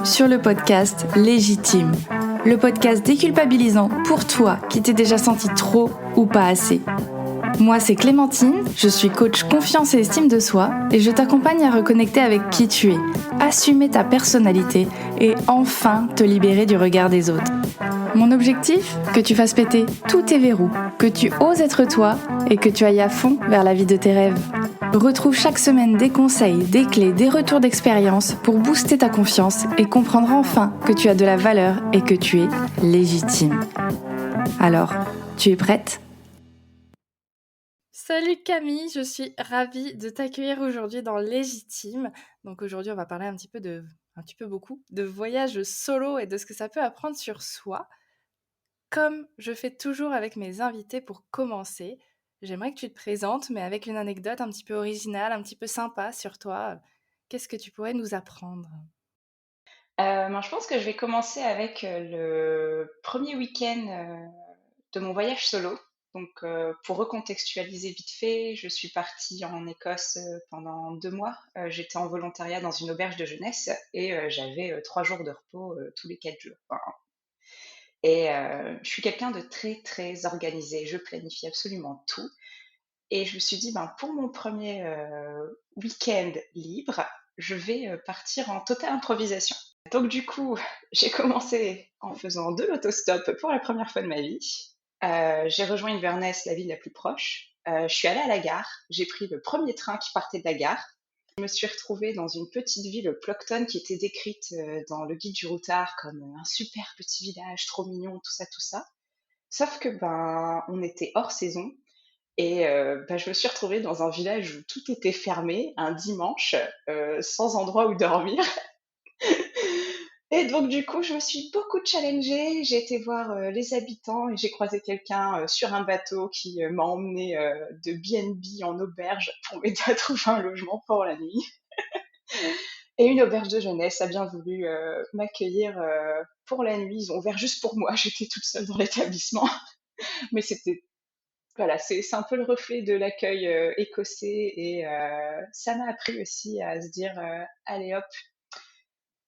sur le podcast Légitime, le podcast déculpabilisant pour toi qui t'es déjà senti trop ou pas assez. Moi, c'est Clémentine, je suis coach confiance et estime de soi et je t'accompagne à reconnecter avec qui tu es, assumer ta personnalité et enfin te libérer du regard des autres. Mon objectif, que tu fasses péter tous tes verrous, que tu oses être toi et que tu ailles à fond vers la vie de tes rêves. Retrouve chaque semaine des conseils, des clés, des retours d'expérience pour booster ta confiance et comprendre enfin que tu as de la valeur et que tu es légitime. Alors, tu es prête ? Salut Camille, je suis ravie de t'accueillir aujourd'hui dans Légitime. Donc aujourd'hui, on va parler un petit peu beaucoup de voyage solo et de ce que ça peut apprendre sur soi. Comme je fais toujours avec mes invités pour commencer, j'aimerais que tu te présentes, mais avec une anecdote un petit peu originale, un petit peu sympa sur toi. Qu'est-ce que tu pourrais nous apprendre ? Je pense que je vais commencer avec le premier week-end de mon voyage solo. Donc, pour recontextualiser vite fait, je suis partie en Écosse pendant 2 mois. J'étais en volontariat dans une auberge de jeunesse et j'avais 3 jours de repos tous les 4 jours. Et je suis quelqu'un de très très organisé. Je planifie absolument tout. Et je me suis dit, pour mon premier week-end libre, je vais partir en totale improvisation. Donc du coup, j'ai commencé en faisant de l'autostop pour la première fois de ma vie. J'ai rejoint Inverness, la ville la plus proche. Je suis allée à la gare. J'ai pris le premier train qui partait de la gare. Je me suis retrouvée dans une petite ville, Plockton, qui était décrite dans le guide du routard comme un super petit village, trop mignon, tout ça, tout ça. Sauf que on était hors saison et je me suis retrouvée dans un village où tout était fermé un dimanche, sans endroit où dormir. Et donc du coup, je me suis beaucoup challengée. J'ai été voir les habitants et j'ai croisé quelqu'un sur un bateau qui m'a emmené de B&B en auberge pour m'aider à trouver un logement pour la nuit. Et une auberge de jeunesse a bien voulu m'accueillir pour la nuit. Ils ont ouvert juste pour moi. J'étais toute seule dans l'établissement, mais c'était voilà, c'est un peu le reflet de l'accueil écossais et ça m'a appris aussi à se dire allez hop,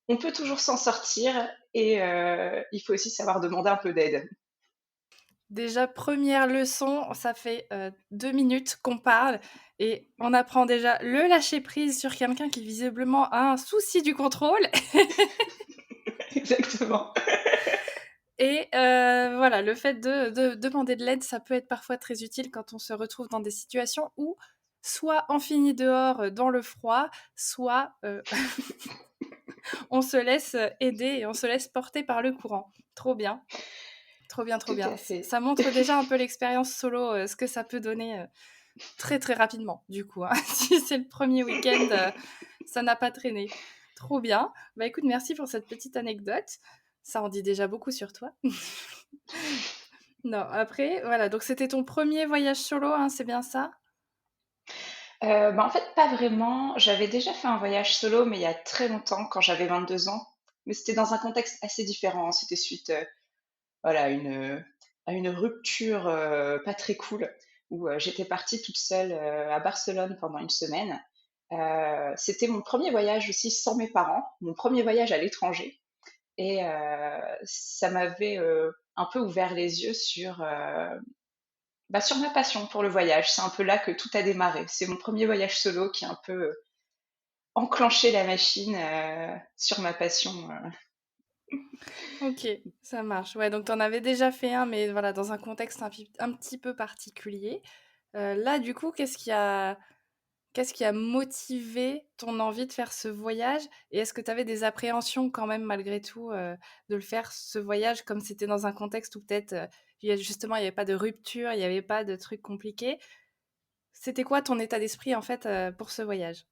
on peut toujours s'en sortir et il faut aussi savoir demander un peu d'aide. Déjà, première leçon, ça fait 2 minutes qu'on parle et on apprend déjà le lâcher-prise sur quelqu'un qui visiblement a un souci du contrôle. Exactement. Et voilà, le fait de demander de l'aide, ça peut être parfois très utile quand on se retrouve dans des situations où soit on finit dehors dans le froid, soit on se laisse aider et on se laisse porter par le courant. Trop bien, trop bien, trop Tout bien. à fait. Ça montre déjà un peu l'expérience solo, ce que ça peut donner très très rapidement, du coup. Hein. Si c'est le premier week-end, ça n'a pas traîné. Trop bien. Bah écoute, merci pour cette petite anecdote. Ça en dit déjà beaucoup sur toi. Non, après, voilà, donc c'était ton premier voyage solo, hein, c'est bien ça? En fait, pas vraiment. J'avais déjà fait un voyage solo, mais il y a très longtemps, quand j'avais 22 ans. Mais c'était dans un contexte assez différent. C'était suite voilà, à une rupture pas très cool, où j'étais partie toute seule à Barcelone pendant une semaine. C'était mon premier voyage aussi sans mes parents, mon premier voyage à l'étranger. Et ça m'avait un peu ouvert les yeux sur ma passion pour le voyage. C'est un peu là que tout a démarré. C'est mon premier voyage solo qui a un peu enclenché la machine sur ma passion. Ok, ça marche. Ouais, donc t'en avais déjà fait un, mais voilà, dans un contexte un petit peu particulier. Là, du coup, qu'est-ce qui a motivé ton envie de faire ce voyage? Et est-ce que tu avais des appréhensions quand même, malgré tout, de le faire, ce voyage, comme c'était dans un contexte où peut-être, justement, il n'y avait pas de rupture, il n'y avait pas de trucs compliqués? C'était quoi ton état d'esprit, en fait, pour ce voyage?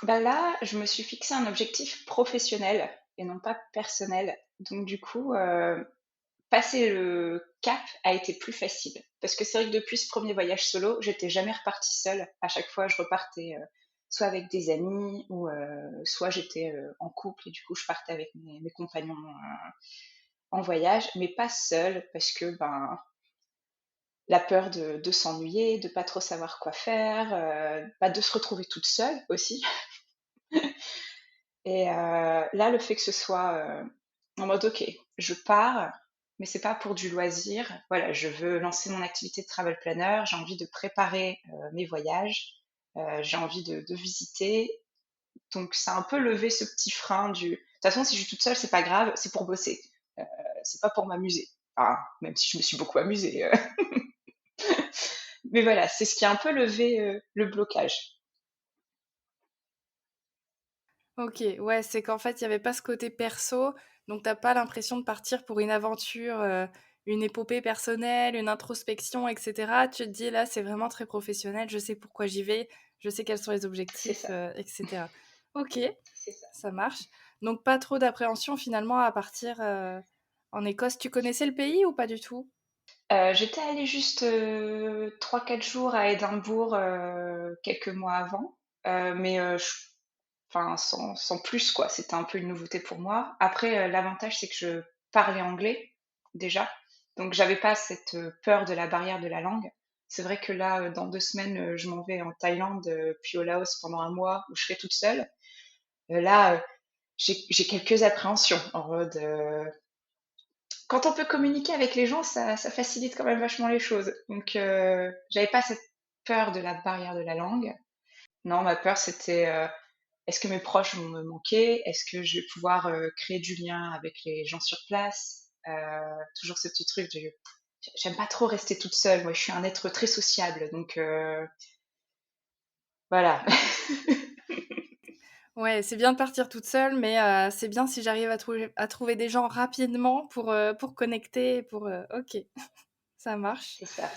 Là, je me suis fixé un objectif professionnel et non pas personnel. Donc du coup, passer le cap a été plus facile. Parce que c'est vrai que depuis ce premier voyage solo, j'étais jamais repartie seule. À chaque fois, je repartais soit avec des amis ou soit j'étais en couple et du coup, je partais avec mes compagnons en voyage, mais pas seule parce que la peur de s'ennuyer, de pas trop savoir quoi faire, de se retrouver toute seule aussi. Et là, le fait que ce soit en mode, ok, je pars, mais c'est pas pour du loisir. Voilà, je veux lancer mon activité de travel planner, j'ai envie de préparer mes voyages, j'ai envie de visiter. Donc, ça a un peu levé ce petit frein du. De toute façon, si je suis toute seule, c'est pas grave, c'est pour bosser. Euh, c'est pas pour m'amuser. Enfin, même si je me suis beaucoup amusée. Mais voilà, c'est ce qui a un peu levé le blocage. Ok, ouais, c'est qu'en fait, il n'y avait pas ce côté perso, donc t'as pas l'impression de partir pour une aventure, une épopée personnelle, une introspection, etc. Tu te dis, là, c'est vraiment très professionnel, je sais pourquoi j'y vais, je sais quels sont les C'est objectifs, ça, etc. Ok, c'est ça. ça marche. Donc pas trop d'appréhension finalement à partir en Écosse. Tu connaissais le pays ou pas du tout? J'étais allée juste 3-4 jours à Édimbourg quelques mois avant, mais enfin, sans plus, quoi. C'était un peu une nouveauté pour moi. Après, l'avantage, c'est que je parlais anglais déjà, donc j'avais pas cette peur de la barrière de la langue. C'est vrai que là, dans 2 semaines, je m'en vais en Thaïlande, puis au Laos pendant un mois où je serai toute seule. Là, j'ai quelques appréhensions en mode, quand on peut communiquer avec les gens, ça facilite quand même vachement les choses. Donc, j'avais pas cette peur de la barrière de la langue. Non, ma peur, c'était est-ce que mes proches vont me manquer? Est-ce que je vais pouvoir créer du lien avec les gens sur place? Toujours ce petit truc de j'aime pas trop rester toute seule. Moi, je suis un être très sociable, donc voilà. Ouais, c'est bien de partir toute seule, mais c'est bien si j'arrive à trouver des gens rapidement pour connecter, ok, ça marche. C'est ça.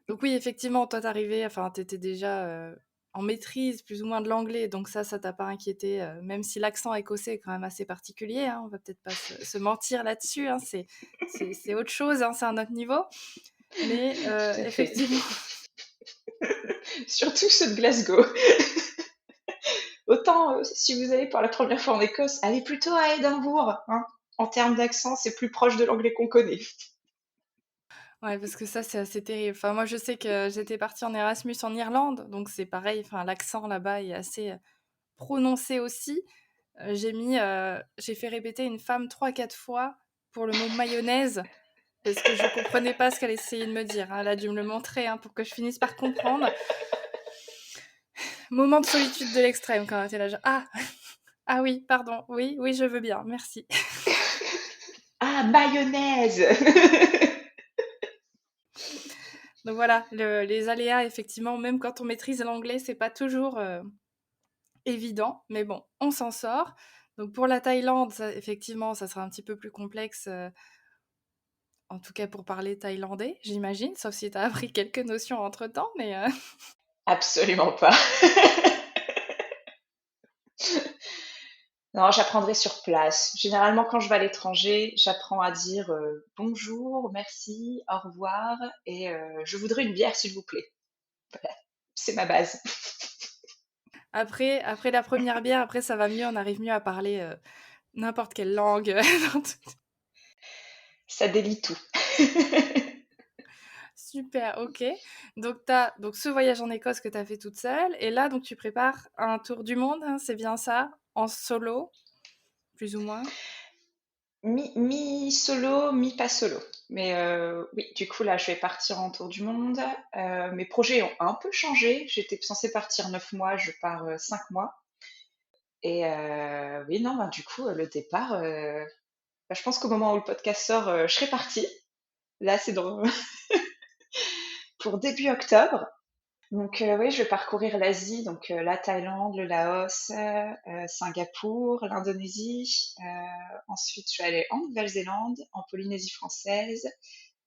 Donc oui, effectivement, toi, t'arrivais, enfin, t'étais déjà en maîtrise plus ou moins de l'anglais, donc ça t'a pas inquiété, même si l'accent écossais est quand même assez particulier, hein, on va peut-être pas se mentir là-dessus, hein, c'est autre chose, hein, c'est un autre niveau. Mais Tout à fait. effectivement, Surtout ceux de Glasgow. Autant, si vous allez pour la première fois en Écosse, allez plutôt à Édimbourg, hein. En termes d'accent, c'est plus proche de l'anglais qu'on connaît. ouais, parce que ça, c'est assez terrible. Enfin, moi, je sais que j'étais partie en Erasmus en Irlande, donc c'est pareil, enfin, l'accent là-bas est assez prononcé aussi. J'ai fait répéter une femme 3 4 fois pour le mot mayonnaise parce que je comprenais pas ce qu'elle essayait de me dire, hein. Elle a dû me le montrer, hein, pour que je finisse par comprendre. Moment de solitude de l'extrême quand elle était là, genre: «Ah! Ah oui, pardon, oui, oui, je veux bien, merci». Ah, mayonnaise. Donc voilà, les aléas, effectivement, même quand on maîtrise l'anglais, c'est pas toujours évident, mais bon, on s'en sort. Donc pour la Thaïlande, ça, effectivement, ça sera un petit peu plus complexe, en tout cas pour parler thaïlandais, j'imagine, sauf si tu as appris quelques notions entre-temps, mais Absolument pas. Non, j'apprendrai sur place. Généralement, quand je vais à l'étranger, j'apprends à dire bonjour, merci, au revoir et je voudrais une bière, s'il vous plaît. Voilà, c'est ma base. après la première bière, après ça va mieux, on arrive mieux à parler n'importe quelle langue. dans tout- Ça délie tout. Super, ok. Donc tu as donc ce voyage en Écosse que tu as fait toute seule, et là donc tu prépares un tour du monde, hein, c'est bien ça, en solo, plus ou moins. Mi-solo, mi-pas solo. Mais oui, du coup, là, je vais partir en tour du monde. Mes projets ont un peu changé. J'étais censée partir 9 mois, je pars 5 mois. Et oui, non, ben, du coup, le départ, bah, je pense qu'au moment où le podcast sort, je serai partie. Là, c'est pour début octobre. Donc, oui, je vais parcourir l'Asie, donc la Thaïlande, le Laos, Singapour, l'Indonésie. Ensuite, je vais aller en Nouvelle-Zélande, en Polynésie française.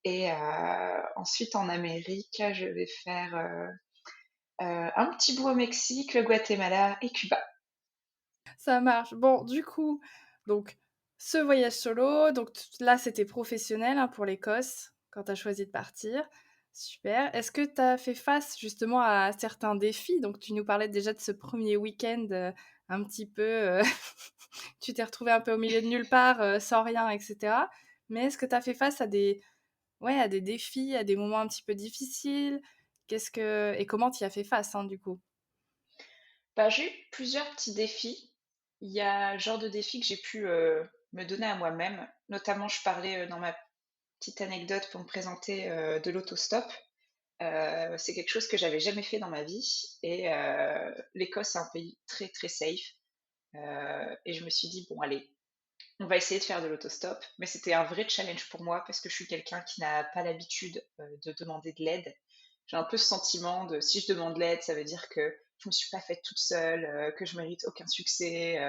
Et ensuite, en Amérique, je vais faire un petit bout au Mexique, le Guatemala et Cuba. Ça marche. Bon, du coup, donc ce voyage solo, donc là c'était professionnel, hein, pour l'Écosse quand tu as choisi de partir. Super. Est-ce que tu as fait face justement à certains défis? Donc tu nous parlais déjà de ce premier week-end un petit peu, tu t'es retrouvé un peu au milieu de nulle part, sans rien, etc. Mais est-ce que tu as fait face ouais, à des défis, à des moments un petit peu difficiles? Et comment tu y as fait face, hein, du coup? Bah, j'ai eu plusieurs petits défis. Il y a le genre de défi que j'ai pu me donner à moi-même. Notamment, je parlais dans ma petite anecdote pour me présenter de l'autostop. C'est quelque chose que j'avais jamais fait dans ma vie. Et l'Écosse, c'est un pays très très safe. Et je me suis dit, bon, allez, on va essayer de faire de l'autostop. Mais c'était un vrai challenge pour moi parce que je suis quelqu'un qui n'a pas l'habitude de demander de l'aide. J'ai un peu ce sentiment de si je demande de l'aide, ça veut dire que je me suis pas faite toute seule, que je mérite aucun succès,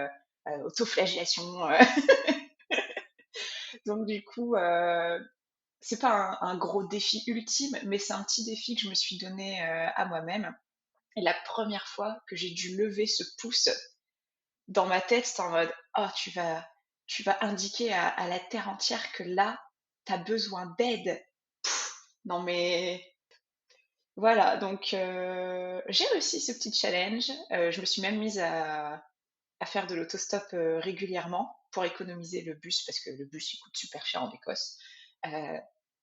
autoflagellation. Donc du coup, c'est pas un gros défi ultime, mais c'est un petit défi que je me suis donné à moi-même. Et la première fois que j'ai dû lever ce pouce, dans ma tête, c'était en mode, oh, tu vas indiquer à la terre entière que là, t'as besoin d'aide. Non mais voilà, donc j'ai réussi ce petit challenge. Je me suis même mise à faire de l'autostop régulièrement pour économiser le bus parce que le bus il coûte super cher en Écosse. Euh,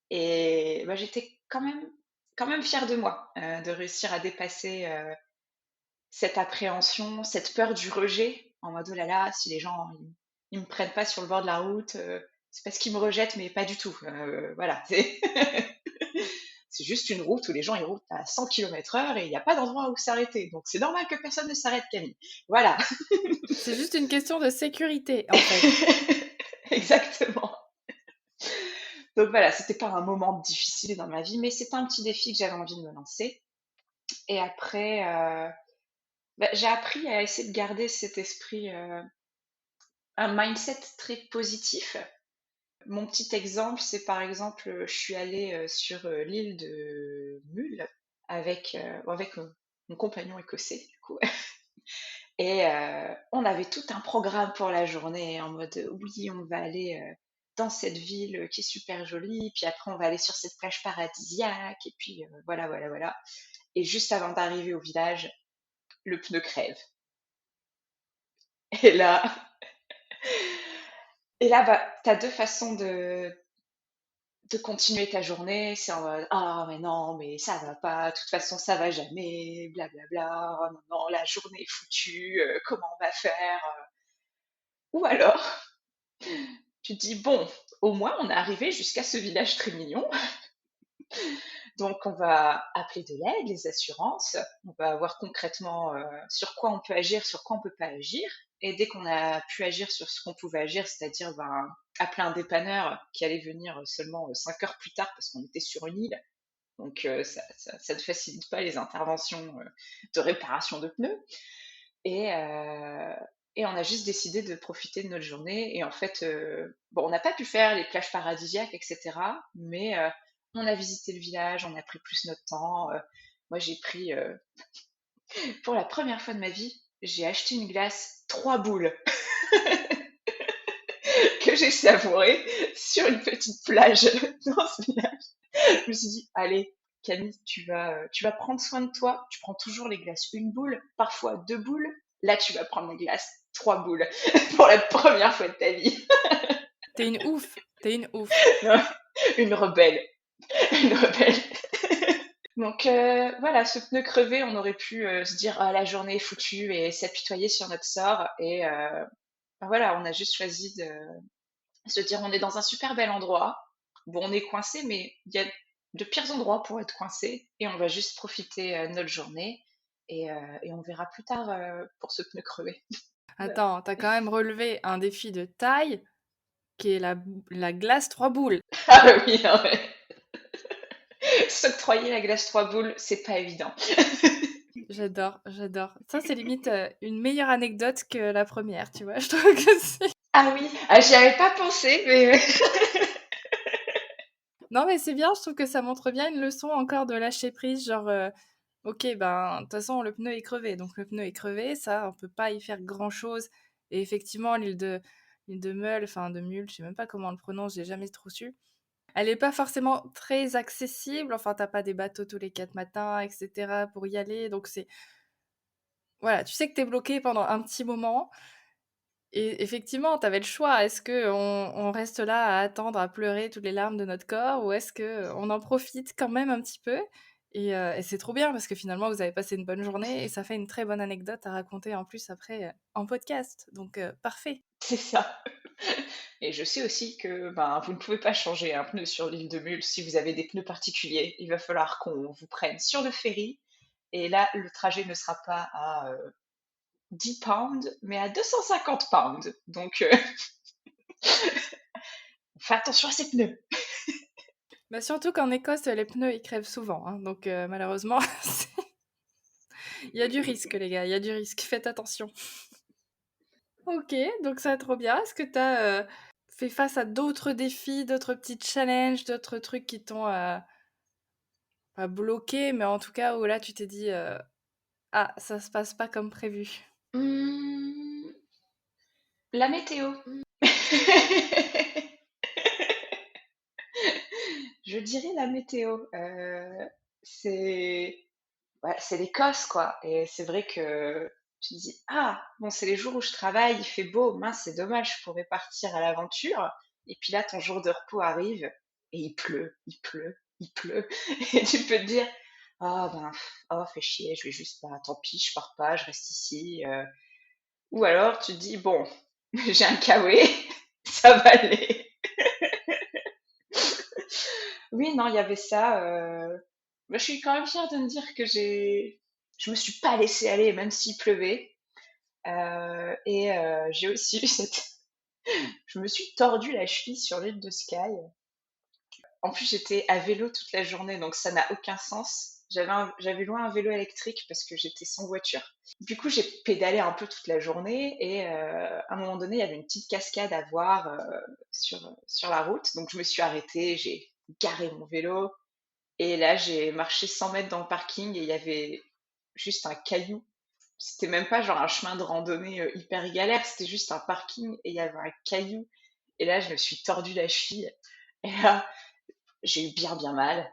et bah, j'étais quand même fière de moi de réussir à dépasser cette appréhension, cette peur du rejet en mode oh là là, si les gens ils me prennent pas sur le bord de la route, c'est parce qu'ils me rejettent, mais pas du tout. Voilà, c'est juste une route où les gens ils roulent à 100 km/h et il n'y a pas d'endroit où s'arrêter. Donc c'est normal que personne ne s'arrête, Camille. Voilà. C'est juste une question de sécurité, en fait. Exactement. Donc voilà, c'était pas un moment difficile dans ma vie, mais c'était un petit défi que j'avais envie de me lancer. Et après, bah, j'ai appris à essayer de garder cet esprit, un mindset très positif. Mon petit exemple, c'est par exemple, je suis allée sur l'île de Mull avec mon compagnon écossais, du coup. Et on avait tout un programme pour la journée en mode oui, on va aller dans cette ville qui est super jolie, puis après on va aller sur cette plage paradisiaque, et puis voilà, voilà, voilà. Et juste avant d'arriver au village, le pneu crève. Et là, bah, t'as deux façons de continuer ta journée. C'est en mode ah mais non, mais ça va pas, de toute façon ça va jamais, blablabla, oh non, non, la journée est foutue, comment on va faire? Ou alors, tu te dis, bon, au moins on est arrivé jusqu'à ce village très mignon, donc on va appeler de l'aide, les assurances, on va voir concrètement sur quoi on peut agir, sur quoi on peut pas agir, et dès qu'on a pu agir sur ce qu'on pouvait agir, c'est-à-dire ben, appeler un dépanneur qui allait venir seulement 5 heures plus tard parce qu'on était sur une île, donc ça ne facilite pas les interventions de réparation de pneus, et, euh, et on a juste décidé de profiter de notre journée. Et en fait, bon, on n'a pas pu faire les plages paradisiaques, etc. Mais on a visité le village, on a pris plus notre temps. Moi, j'ai pris, pour la première fois de ma vie, j'ai acheté une glace 3 boules que j'ai savourée sur une petite plage dans ce village. Je me suis dit, allez, Camille, tu vas prendre soin de toi. Tu prends toujours les glaces 1 boule, parfois 2 boules. Là, tu vas prendre les glaces 3 boules pour la première fois de ta vie. T'es une ouf, t'es une ouf. Une rebelle, une rebelle. Donc voilà, ce pneu crevé, on aurait pu se dire ah la journée est foutue et s'apitoyer sur notre sort. Et ben voilà, on a juste choisi de se dire on est dans un super bel endroit. Bon, on est coincé, mais il y a de pires endroits pour être coincé et on va juste profiter de notre journée et on verra plus tard pour ce pneu crevé. Attends, t'as quand même relevé un défi de taille qui est la glace 3 boules. Ah oui, non, mais s'octroyer la glace 3 boules, c'est pas évident. J'adore, j'adore. Ça, c'est limite une meilleure anecdote que la première, tu vois. Je trouve que c'est... Ah oui, ah, j'y avais pas pensé, mais Non, mais c'est bien, je trouve que ça montre bien une leçon encore de lâcher prise, genre, ok, ben, de toute façon, le pneu est crevé, donc le pneu est crevé, ça, on peut pas y faire grand-chose. Et effectivement, l'île de Meul, enfin de Mule, je sais même pas comment on le prononce, j'ai jamais trop su. Elle est pas forcément très accessible, enfin, t'as pas des bateaux tous les 4 matins, etc. pour y aller, donc c'est... Voilà, tu sais que t'es bloqué pendant un petit moment, et effectivement, t'avais le choix. Est-ce que on reste là à attendre, à pleurer toutes les larmes de notre corps, ou est-ce que on en profite quand même un petit peu Et c'est trop bien parce que finalement, vous avez passé une bonne journée et ça fait une très bonne anecdote à raconter en plus après en podcast. Donc, parfait. C'est ça. Et je sais aussi que vous ne pouvez pas changer un pneu sur l'île de Mull si vous avez des pneus particuliers. Il va falloir qu'on vous prenne sur le ferry. Et là, le trajet ne sera pas à 10 pounds, mais à 250 pounds. Donc, fais attention à ces pneus. Bah, surtout qu'en Écosse, les pneus, ils crèvent souvent. Hein. Donc, malheureusement, il y a du risque, les gars. Il y a du risque. Faites attention. Ok, donc ça va trop bien. Est-ce que tu as fait face à d'autres défis, d'autres petits challenges, d'autres trucs qui t'ont pas bloqué, mais en tout cas où là tu t'es dit ah, ça se passe pas comme prévu. Hmm, la météo. Je dirais la météo. C'est c'est l'Écosse, quoi. Et c'est vrai que tu te dis, ah, bon, c'est les jours où je travaille, il fait beau, mince, c'est dommage, je pourrais partir à l'aventure. Et puis là, ton jour de repos arrive et il pleut, il pleut, il pleut. Et tu peux te dire, ah, oh, fait chier, je vais juste pas, tant pis, je pars pas, je reste ici. Ou alors tu te dis, bon, j'ai un kawaii, ça va aller. Oui, non, il y avait ça. Je suis quand même fière de me dire que je me suis pas laissée aller, même s'il pleuvait. J'ai aussi eu je me suis tordu la cheville sur l'île de Skye. En plus, j'étais à vélo toute la journée, donc ça n'a aucun sens. J'avais loué un vélo électrique parce que j'étais sans voiture. Du coup, j'ai pédalé un peu toute la journée et à un moment donné, il y avait une petite cascade à voir sur la route. Donc, je me suis arrêtée, j'ai garé mon vélo et là, j'ai marché 100 mètres dans le parking et il y avait juste un caillou. C'était même pas genre un chemin de randonnée hyper galère, c'était juste un parking et il y avait un caillou. Et là, je me suis tordu la cheville. Et là, j'ai eu bien bien mal.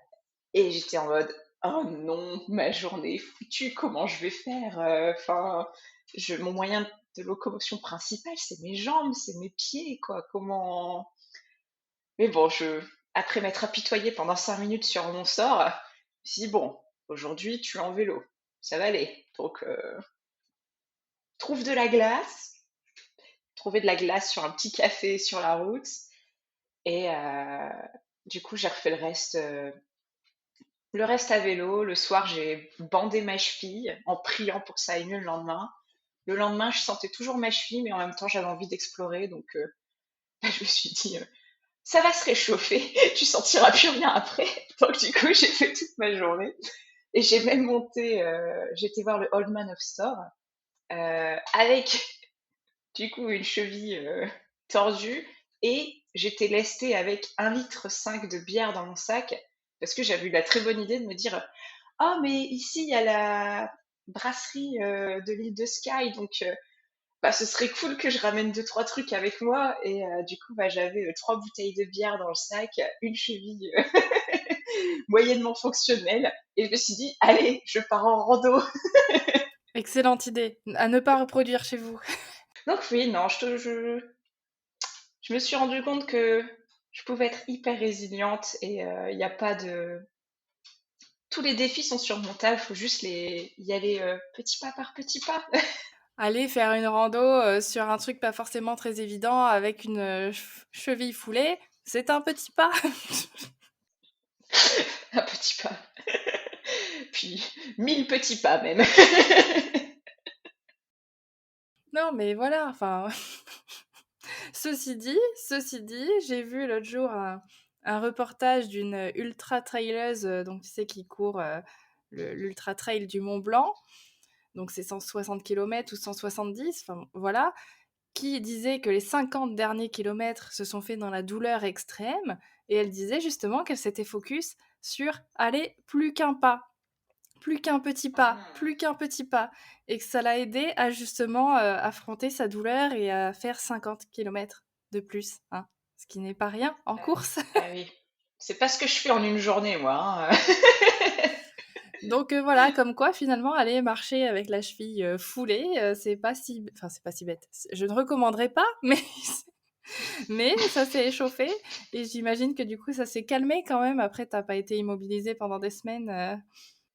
Et j'étais en mode, oh non, ma journée est foutue, comment je vais faire? Enfin, mon moyen de locomotion principal, c'est mes jambes, c'est mes pieds, quoi. Comment? Mais bon, après m'être apitoyée pendant 5 minutes sur mon sort, je me suis dit, bon, aujourd'hui, tu es en vélo, ça va aller. Donc, trouve de la glace, trouver de la glace sur un petit café sur la route. Et du coup, j'ai refait le reste à vélo. Le soir, j'ai bandé ma cheville en priant pour que ça aille mieux le lendemain. Le lendemain, je sentais toujours ma cheville, mais en même temps, j'avais envie d'explorer. Donc, je me suis dit, ça va se réchauffer, tu sentiras plus rien après. Donc, du coup, j'ai fait toute ma journée. Et j'ai même j'étais voir le Old Man of Store avec, du coup, une cheville tordue. Et j'étais lestée avec 1,5 litre de bière dans mon sac parce que j'avais eu la très bonne idée de me dire, ah, mais ici, il y a la brasserie de l'île de Skye, donc ce serait cool que je ramène deux, trois trucs avec moi. Et du coup, j'avais 3 bouteilles de bière dans le sac, une cheville moyennement fonctionnelle, et je me suis dit, allez, je pars en rando. Excellente idée. À ne pas reproduire chez vous. Donc oui, non, je me suis rendu compte que je pouvais être hyper résiliente et il n'y a pas de... Tous les défis sont surmontables, il faut juste y aller petit pas par petit pas. Aller faire une rando sur un truc pas forcément très évident avec une cheville foulée, c'est un petit pas. Un petit pas. Puis 1000 petits pas même. Non, mais voilà, enfin... Ceci dit, j'ai vu l'autre jour un reportage d'une ultra traileuse, donc tu sais, qui court l'ultra trail du Mont Blanc, donc c'est 160 km ou 170, enfin voilà, qui disait que les 50 derniers kilomètres se sont faits dans la douleur extrême, et elle disait justement qu'elle s'était focus sur aller plus qu'un pas, plus qu'un petit pas, plus qu'un petit pas, et que ça l'a aidé à justement affronter sa douleur et à faire 50 km de plus, hein, ce qui n'est pas rien en course. Ah oui. C'est pas ce que je fais en une journée, moi. Donc voilà, comme quoi finalement aller marcher avec la cheville foulée, c'est pas si bête. Je ne recommanderais pas, mais Mais ça s'est échauffé et j'imagine que du coup, ça s'est calmé quand même. Après, t'as pas été immobilisée pendant des semaines.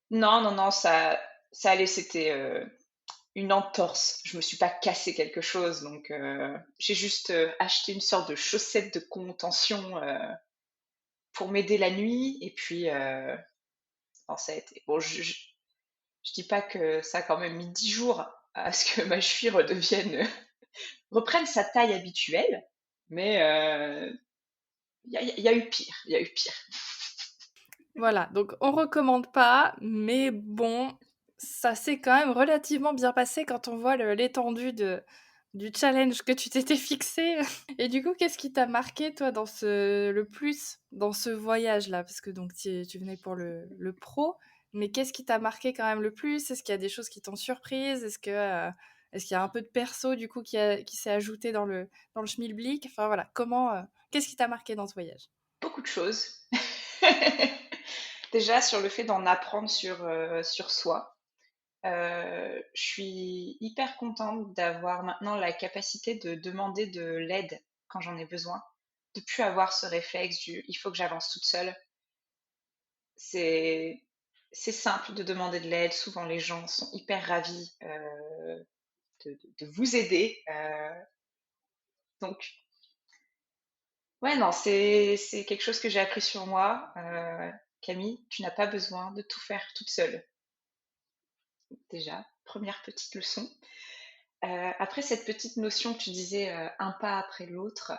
Non, non, non, ça allait, c'était une entorse. Je me suis pas cassé quelque chose, donc j'ai juste acheté une sorte de chaussette de contention pour m'aider la nuit. Et puis, bon, ça a été. Bon, je dis pas que ça a quand même mis 10 jours à ce que ma cheville redevienne, reprenne sa taille habituelle, mais il y a eu pire, il y a eu pire. Voilà, donc on recommande pas, mais bon, ça s'est quand même relativement bien passé quand on voit l'étendue du challenge que tu t'étais fixé. Et du coup, qu'est-ce qui t'a marqué, toi, le plus dans ce voyage-là? Parce que donc tu venais pour le pro, mais qu'est-ce qui t'a marqué quand même le plus? Est-ce qu'il y a des choses qui t'ont surprise? Est-ce qu'il y a un peu de perso, du coup, qui s'est ajouté dans le schmilblick? Enfin voilà, qu'est-ce qui t'a marqué dans ce voyage? Beaucoup de choses. Déjà sur le fait d'en apprendre sur soi. Je suis hyper contente d'avoir maintenant la capacité de demander de l'aide quand j'en ai besoin, de plus avoir ce réflexe du il faut que j'avance toute seule. C'est c'est simple de demander de l'aide. Souvent les gens sont hyper ravis de vous aider. Donc ouais non c'est quelque chose que j'ai appris sur moi. Camille, tu n'as pas besoin de tout faire toute seule. Déjà, première petite leçon. Après cette petite notion que tu disais, un pas après l'autre,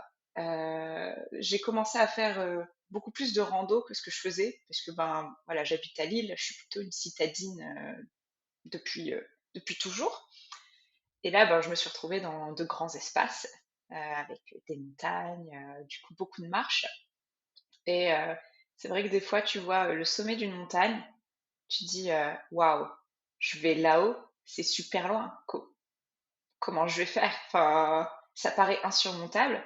j'ai commencé à faire beaucoup plus de rando que ce que je faisais, parce que ben voilà, j'habite à Lille, je suis plutôt une citadine depuis toujours. Et là, ben, je me suis retrouvée dans de grands espaces avec des montagnes, du coup beaucoup de marches. Et c'est vrai que des fois, tu vois le sommet d'une montagne, tu te dis waouh, je vais là-haut, c'est super loin. Comment je vais faire? Enfin, ça paraît insurmontable.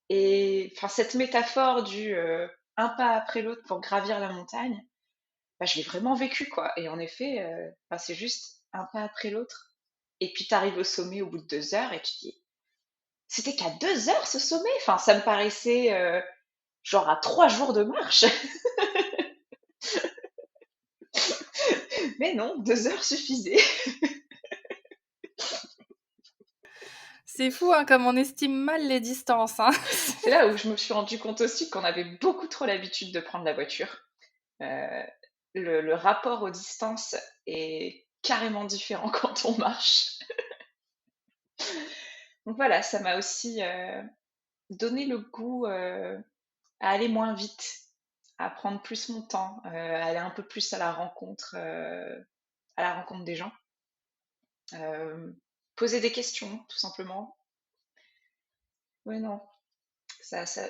Et enfin, cette métaphore du un pas après l'autre pour gravir la montagne, bah, je l'ai vraiment vécu, quoi. Et en effet, bah, c'est juste un pas après l'autre. Et puis tu arrives au sommet au bout de 2 heures et tu te dis, c'était qu'à 2 heures ce sommet? Enfin, ça me paraissait genre à 3 jours de marche. Mais non, 2 heures suffisaient. C'est fou, hein, comme on estime mal les distances, hein. C'est là où je me suis rendu compte aussi qu'on avait beaucoup trop l'habitude de prendre la voiture. Euh, le rapport aux distances est carrément différent quand on marche. Donc voilà, ça m'a aussi donné le goût à aller moins vite, à prendre plus mon temps, à aller un peu plus à la rencontre des gens, euh, poser des questions, tout simplement. Oui, non, ça, ça,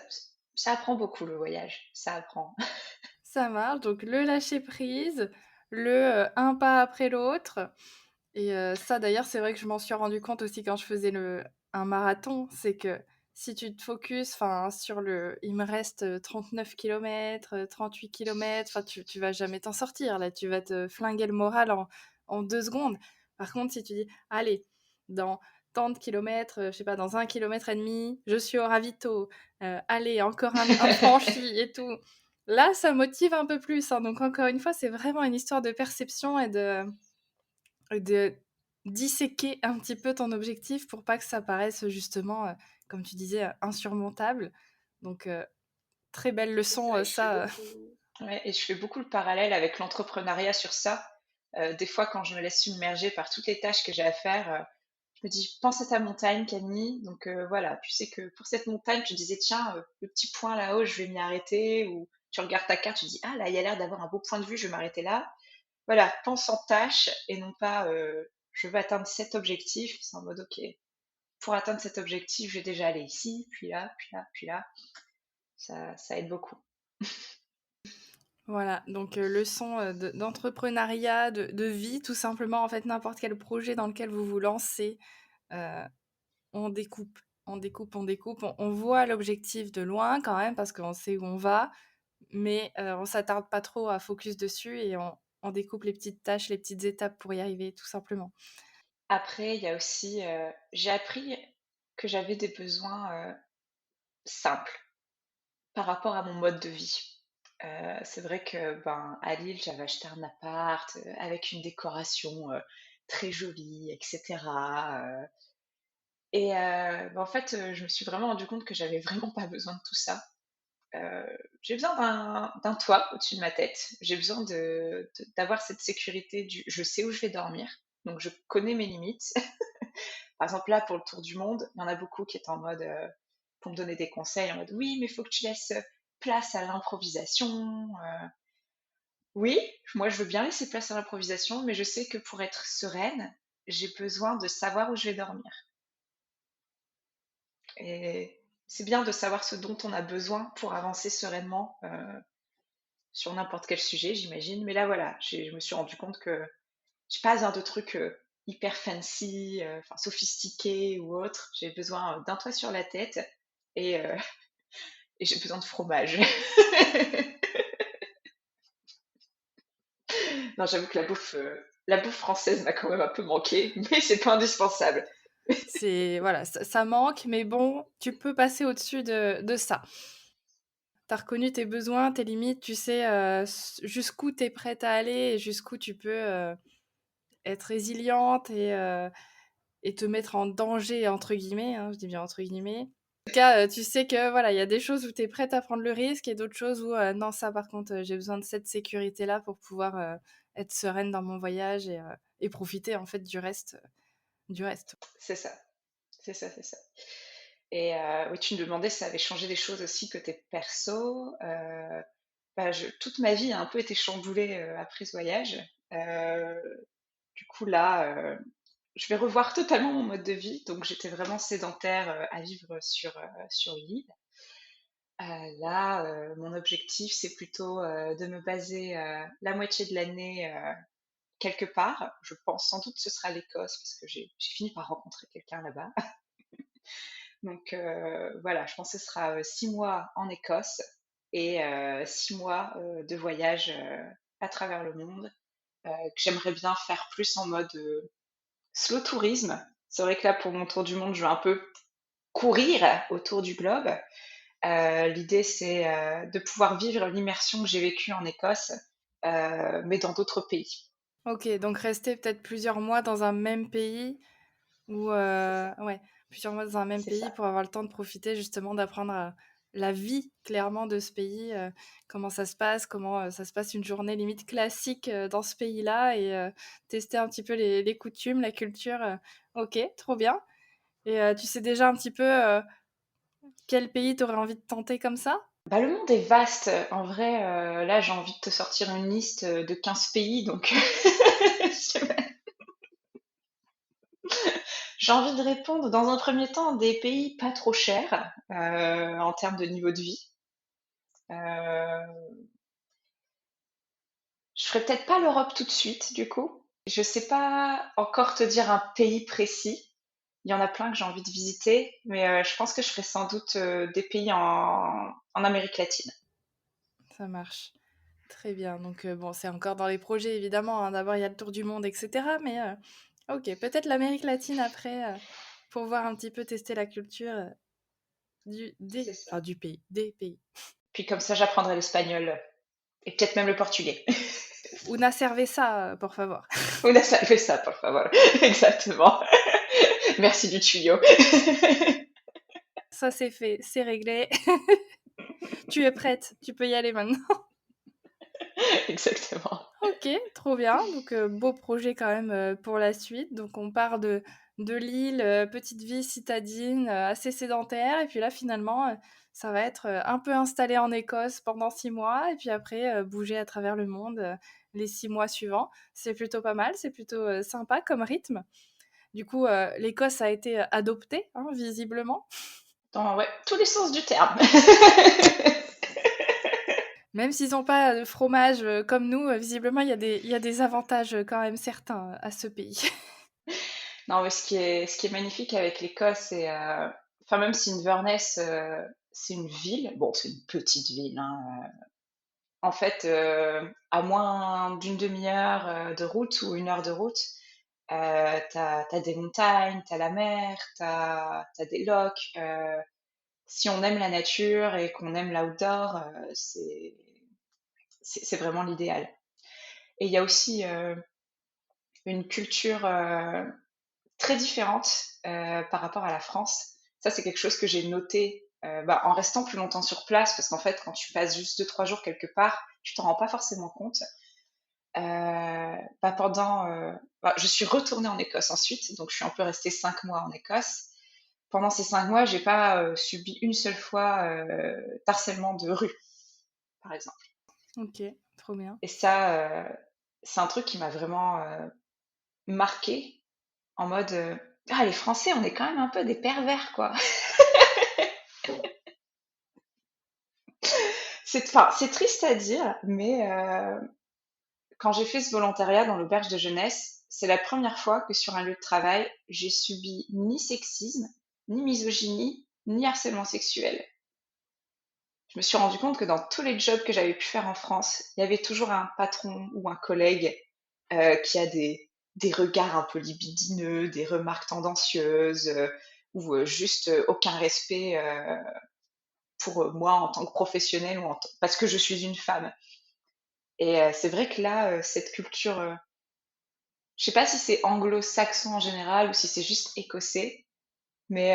ça apprend beaucoup le voyage, ça apprend. Ça marche, donc le lâcher prise, un pas après l'autre. Et ça d'ailleurs, c'est vrai que je m'en suis rendu compte aussi quand je faisais un marathon, c'est que si tu te focuses sur il me reste 39 km, 38 km, tu vas jamais t'en sortir là, tu vas te flinguer le moral en 2 secondes. Par contre, si tu dis, allez, dans tant de kilomètres, je sais pas, dans 1,5 km, je suis au ravito, allez, encore un de franchi et tout. Là, ça motive un peu plus, hein. Donc encore une fois, c'est vraiment une histoire de perception et de disséquer un petit peu ton objectif pour pas que ça paraisse justement, comme tu disais, insurmontable. Donc, très belle C'est leçon, ça, et ça. ouais, et je fais beaucoup le parallèle avec l'entrepreneuriat sur ça. Des fois, quand je me laisse submerger par toutes les tâches que j'ai à faire, je me dis, pense à ta montagne, Camille. Donc voilà, tu sais que pour cette montagne, tu disais, tiens, le petit point là-haut, je vais m'y arrêter. Ou tu regardes ta carte, tu dis, ah là, il y a l'air d'avoir un beau point de vue, je vais m'arrêter là. Voilà, pense en tâche et non pas, je veux atteindre cet objectif. C'est en mode, ok, pour atteindre cet objectif, je vais déjà aller ici, puis là, puis là, puis là. Ça aide beaucoup. Voilà, donc leçon, d'entrepreneuriat, de vie, tout simplement. En fait, n'importe quel projet dans lequel vous vous lancez, heu, on découpe, on découpe, on découpe. On voit l'objectif de loin quand même parce qu'on sait où on va, mais on s'attarde pas trop à focus dessus et on découpe les petites tâches, les petites étapes pour y arriver, tout simplement. Après, il y a aussi, j'ai appris que j'avais des besoins simple par rapport à mon mode de vie. C'est vrai que à Lille, j'avais acheté un appart avec une décoration très jolie, etc. En fait, je me suis vraiment rendu compte que j'avais vraiment pas besoin de tout ça. Euh, j'ai besoin d'un toit au-dessus de ma tête. J'ai besoin d'avoir cette sécurité je sais où je vais dormir, donc je connais mes limites. Par exemple, là, pour le tour du monde, il y en a beaucoup qui étaient en mode, pour me donner des conseils, en mode oui, mais il faut que tu laisses place à l'improvisation. Oui, moi je veux bien laisser place à l'improvisation, mais je sais que pour être sereine, j'ai besoin de savoir où je vais dormir. Et c'est bien de savoir ce dont on a besoin pour avancer sereinement sur n'importe quel sujet, j'imagine. Mais là, voilà, je me suis rendu compte que j'ai pas besoin de trucs hyper fancy, enfin sophistiqués ou autres. J'ai besoin d'un toit sur la tête et, euh, et j'ai besoin de fromage. Non, j'avoue que la bouffe française m'a quand même un peu manqué, mais c'est pas indispensable. C'est voilà, ça manque, mais bon, tu peux passer au-dessus de ça. Tu as reconnu tes besoins, tes limites, tu sais jusqu'où tu es prête à aller et jusqu'où tu peux être résiliente et te mettre en danger, entre guillemets, hein, je dis bien entre guillemets. En tout cas, tu sais que voilà, il y a des choses où tu es prête à prendre le risque et d'autres choses où non, ça par contre, j'ai besoin de cette sécurité-là pour pouvoir être sereine dans mon voyage et profiter en fait du reste. Du reste. C'est ça, c'est ça, c'est ça. Et oui, tu me demandais si ça avait changé des choses aussi côté perso. Toute ma vie a un peu été chamboulée après ce voyage. Euh, du coup, là, je vais revoir totalement mon mode de vie. Donc, j'étais vraiment sédentaire à vivre sur une île. Là, mon objectif, c'est plutôt de me baser la moitié de l'année quelque part. Je pense sans doute que ce sera l'Écosse parce que j'ai fini par rencontrer quelqu'un là-bas. Donc voilà, je pense que ce sera 6 mois en Écosse et 6 mois de voyage à travers le monde que j'aimerais bien faire plus en mode slow tourisme. C'est vrai que là, pour mon tour du monde, je vais un peu courir autour du globe. L'idée, c'est de pouvoir vivre l'immersion que j'ai vécue en Écosse, mais dans d'autres pays. Ok, donc rester peut-être plusieurs mois dans un même pays ou ouais, plusieurs mois dans un même C'est pays ça. pour avoir le temps de profiter justement d'apprendre la vie clairement de ce pays, comment ça se passe, comment ça se passe une journée limite classique dans ce pays-là et tester un petit peu les coutumes, la culture. Ok, trop bien. Et tu sais déjà un petit peu quel pays t'aurais envie de tenter comme ça? Le monde est vaste. En vrai, là, j'ai envie de te sortir une liste de 15 pays, donc j'ai envie de répondre dans un premier temps des pays pas trop chers en termes de niveau de vie. Euh, je ferai peut-être pas l'Europe tout de suite, du coup. Je sais pas encore te dire un pays précis. Il y en a plein que j'ai envie de visiter, mais je pense que je ferai sans doute des pays en Amérique latine. Ça marche. Très bien. Donc, bon, c'est encore dans les projets, évidemment, hein. D'abord, il y a le tour du monde, etc. Mais, ok, peut-être l'Amérique latine après, pour voir un petit peu tester la culture C'est ça. du pays, des pays. Puis comme ça, j'apprendrai l'espagnol et peut-être même le portugais. Una cerveza, por favor. On a salvé ça, por favor. Exactement. Merci du tuyau. Ça, c'est fait, c'est réglé. Tu es prête, tu peux y aller maintenant. Exactement. Ok, trop bien. Donc, beau projet quand même pour la suite. Donc, on part de l'île, petite vie citadine, assez sédentaire. Et puis là, finalement, ça va être un peu installé en Écosse pendant 6 mois. Et puis après, bouger à travers le monde les 6 mois suivants. C'est plutôt pas mal, c'est plutôt sympa comme rythme. Du coup, l'Écosse a été adoptée, hein, visiblement. Dans ouais, tous les sens du terme. Même s'ils n'ont pas de fromage comme nous, visiblement, il y a des avantages quand même certains à ce pays. Non, mais ce qui est magnifique avec l'Écosse, c'est, enfin, même si Inverness, c'est une ville, bon, c'est une petite ville, hein, en fait, à moins d'une demi-heure de route ou 1 heure de route, t'as des montagnes, t'as la mer, t'as des lochs, si on aime la nature et qu'on aime l'outdoor, c'est vraiment l'idéal. Et il y a aussi une culture très différente par rapport à la France. Ça, c'est quelque chose que j'ai noté en restant plus longtemps sur place, parce qu'en fait, quand tu passes juste 2-3 jours quelque part, tu t'en rends pas forcément compte. Je suis retournée en Écosse ensuite, donc je suis un peu restée 5 mois en Écosse. Pendant ces 5 mois, j'ai pas subi une seule fois d'harcèlement de rue, par exemple. Ok, trop bien. Et ça, c'est un truc qui m'a vraiment marqué en mode ah, les Français, on est quand même un peu des pervers, quoi. C'est triste à dire, mais quand j'ai fait ce volontariat dans l'auberge de jeunesse, c'est la première fois que sur un lieu de travail, j'ai subi ni sexisme, ni misogynie, ni harcèlement sexuel. Je me suis rendu compte que dans tous les jobs que j'avais pu faire en France, il y avait toujours un patron ou un collègue qui a des regards un peu libidineux, des remarques tendancieuses, ou juste aucun respect pour moi en tant que professionnelle parce que je suis une femme. Et c'est vrai que là, cette culture, je sais pas si c'est anglo-saxon en général ou si c'est juste écossais, mais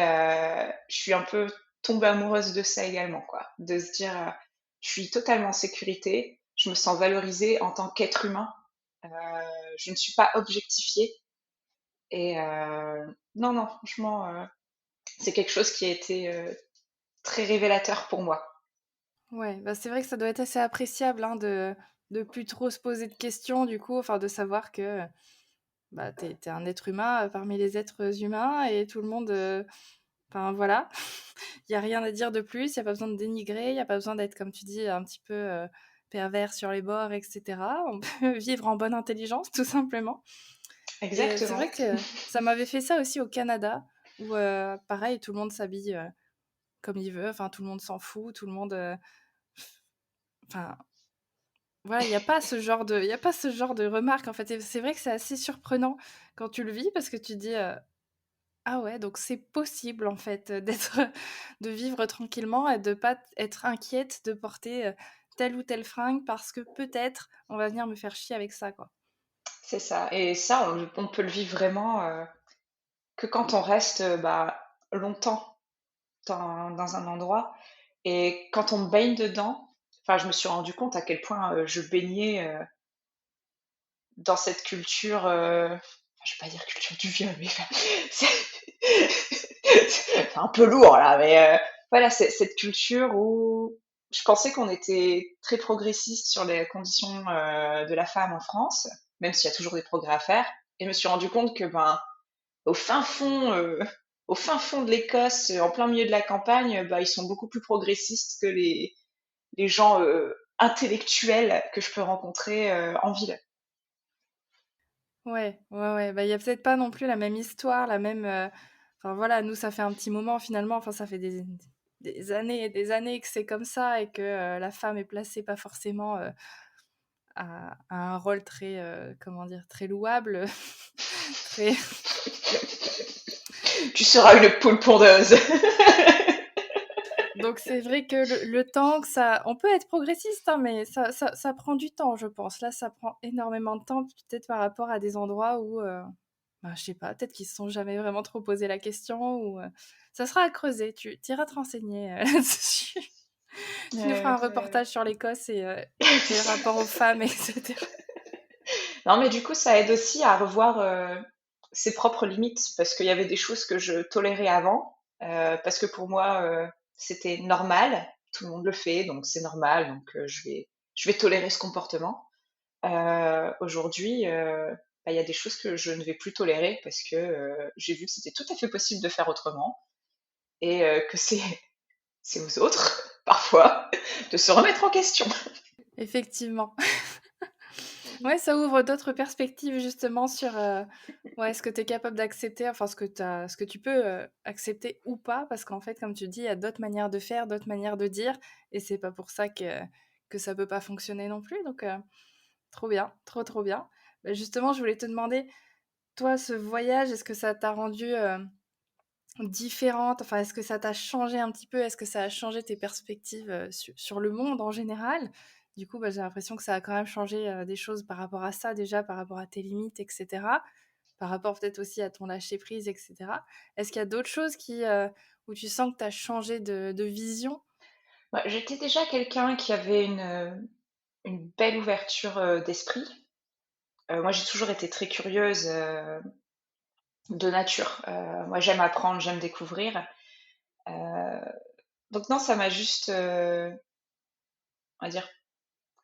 je suis un peu tombée amoureuse de ça également, quoi. De se dire, je suis totalement en sécurité, je me sens valorisée en tant qu'être humain, euh, je ne suis pas objectifiée. Et non, non, franchement, c'est quelque chose qui a été très révélateur pour moi. Ouais, bah c'est vrai que ça doit être assez appréciable hein, de plus trop se poser de questions, du coup, enfin de savoir que bah, t'es un être humain parmi les êtres humains et tout le monde. Enfin voilà, il n'y a rien à dire de plus, il n'y a pas besoin de dénigrer, il n'y a pas besoin d'être, comme tu dis, un petit peu pervers sur les bords, etc. On peut vivre en bonne intelligence, tout simplement. Et c'est Exactement. vrai que ça m'avait fait ça aussi au Canada, où pareil, tout le monde s'habille comme il veut, enfin tout le monde s'en fout, tout le monde. Enfin, voilà, il n'y a pas ce genre de, il y a pas ce genre de remarques en fait. Et c'est vrai que c'est assez surprenant quand tu le vis parce que tu te dis ah ouais, donc c'est possible en fait de vivre tranquillement et de pas être inquiète de porter telle ou telle fringue parce que peut-être on va venir me faire chier avec ça quoi. C'est ça. Et ça, on peut le vivre vraiment que quand on reste longtemps dans un endroit. Et quand on baigne dedans, enfin, je me suis rendu compte à quel point je baignais dans cette culture, je vais pas dire culture du viol, mais enfin, c'est c'est un peu lourd là, mais voilà, c'est cette culture où je pensais qu'on était très progressiste sur les conditions de la femme en France, même s'il y a toujours des progrès à faire. Et je me suis rendu compte que au fin fond, euh, au fin fond de l'Écosse, en plein milieu de la campagne, ils sont beaucoup plus progressistes que les gens intellectuels que je peux rencontrer en ville. Ouais, ouais, ouais. Bah, il y a peut-être pas non plus la même histoire, la même. Enfin voilà, nous ça fait un petit moment finalement. Enfin ça fait des années et des années que c'est comme ça et que la femme est placée pas forcément à un rôle très comment dire très louable, très. Tu seras une poule pondeuse. Donc c'est vrai que le temps que ça... On peut être progressiste, hein, mais ça prend du temps, je pense. Là, ça prend énormément de temps, peut-être par rapport à des endroits où, bah, je sais pas, peut-être qu'ils se sont jamais vraiment trop posé la question, ou ça sera à creuser. Tu iras te renseigner là-dessus. Tu nous feras un reportage sur l'Écosse et le rapport aux femmes, etc. Non, mais du coup, ça aide aussi à revoir ses propres limites, parce qu'il y avait des choses que je tolérais avant, parce que pour moi, c'était normal, tout le monde le fait, donc c'est normal, donc je vais tolérer ce comportement. Aujourd'hui, il y a des choses que je ne vais plus tolérer parce que j'ai vu que c'était tout à fait possible de faire autrement et que c'est aux autres, parfois, de se remettre en question. Effectivement. Ouais, ça ouvre d'autres perspectives justement sur ouais, ce que tu es capable d'accepter, enfin ce que tu peux accepter ou pas, parce qu'en fait, comme tu dis, il y a d'autres manières de faire, d'autres manières de dire, et c'est pas pour ça que ça peut pas fonctionner non plus. Donc, trop bien, trop trop bien. Bah, justement, je voulais te demander, toi, ce voyage, est-ce que ça t'a rendu différentes? Enfin, est-ce que ça t'a changé un petit peu? Est-ce que ça a changé tes perspectives, sur le monde en général? Du coup, j'ai l'impression que ça a quand même changé, des choses par rapport à ça déjà, par rapport à tes limites et cetera. Par rapport peut-être aussi à ton lâcher prise et cetera. Est-ce qu'il y a d'autres choses où tu sens que tu as changé de vision? Bah, j'étais déjà quelqu'un qui avait une belle ouverture d'esprit. Moi, j'ai toujours été très curieuse de nature. Moi, j'aime apprendre, j'aime découvrir. Euh, donc non, ça m'a juste, on va dire,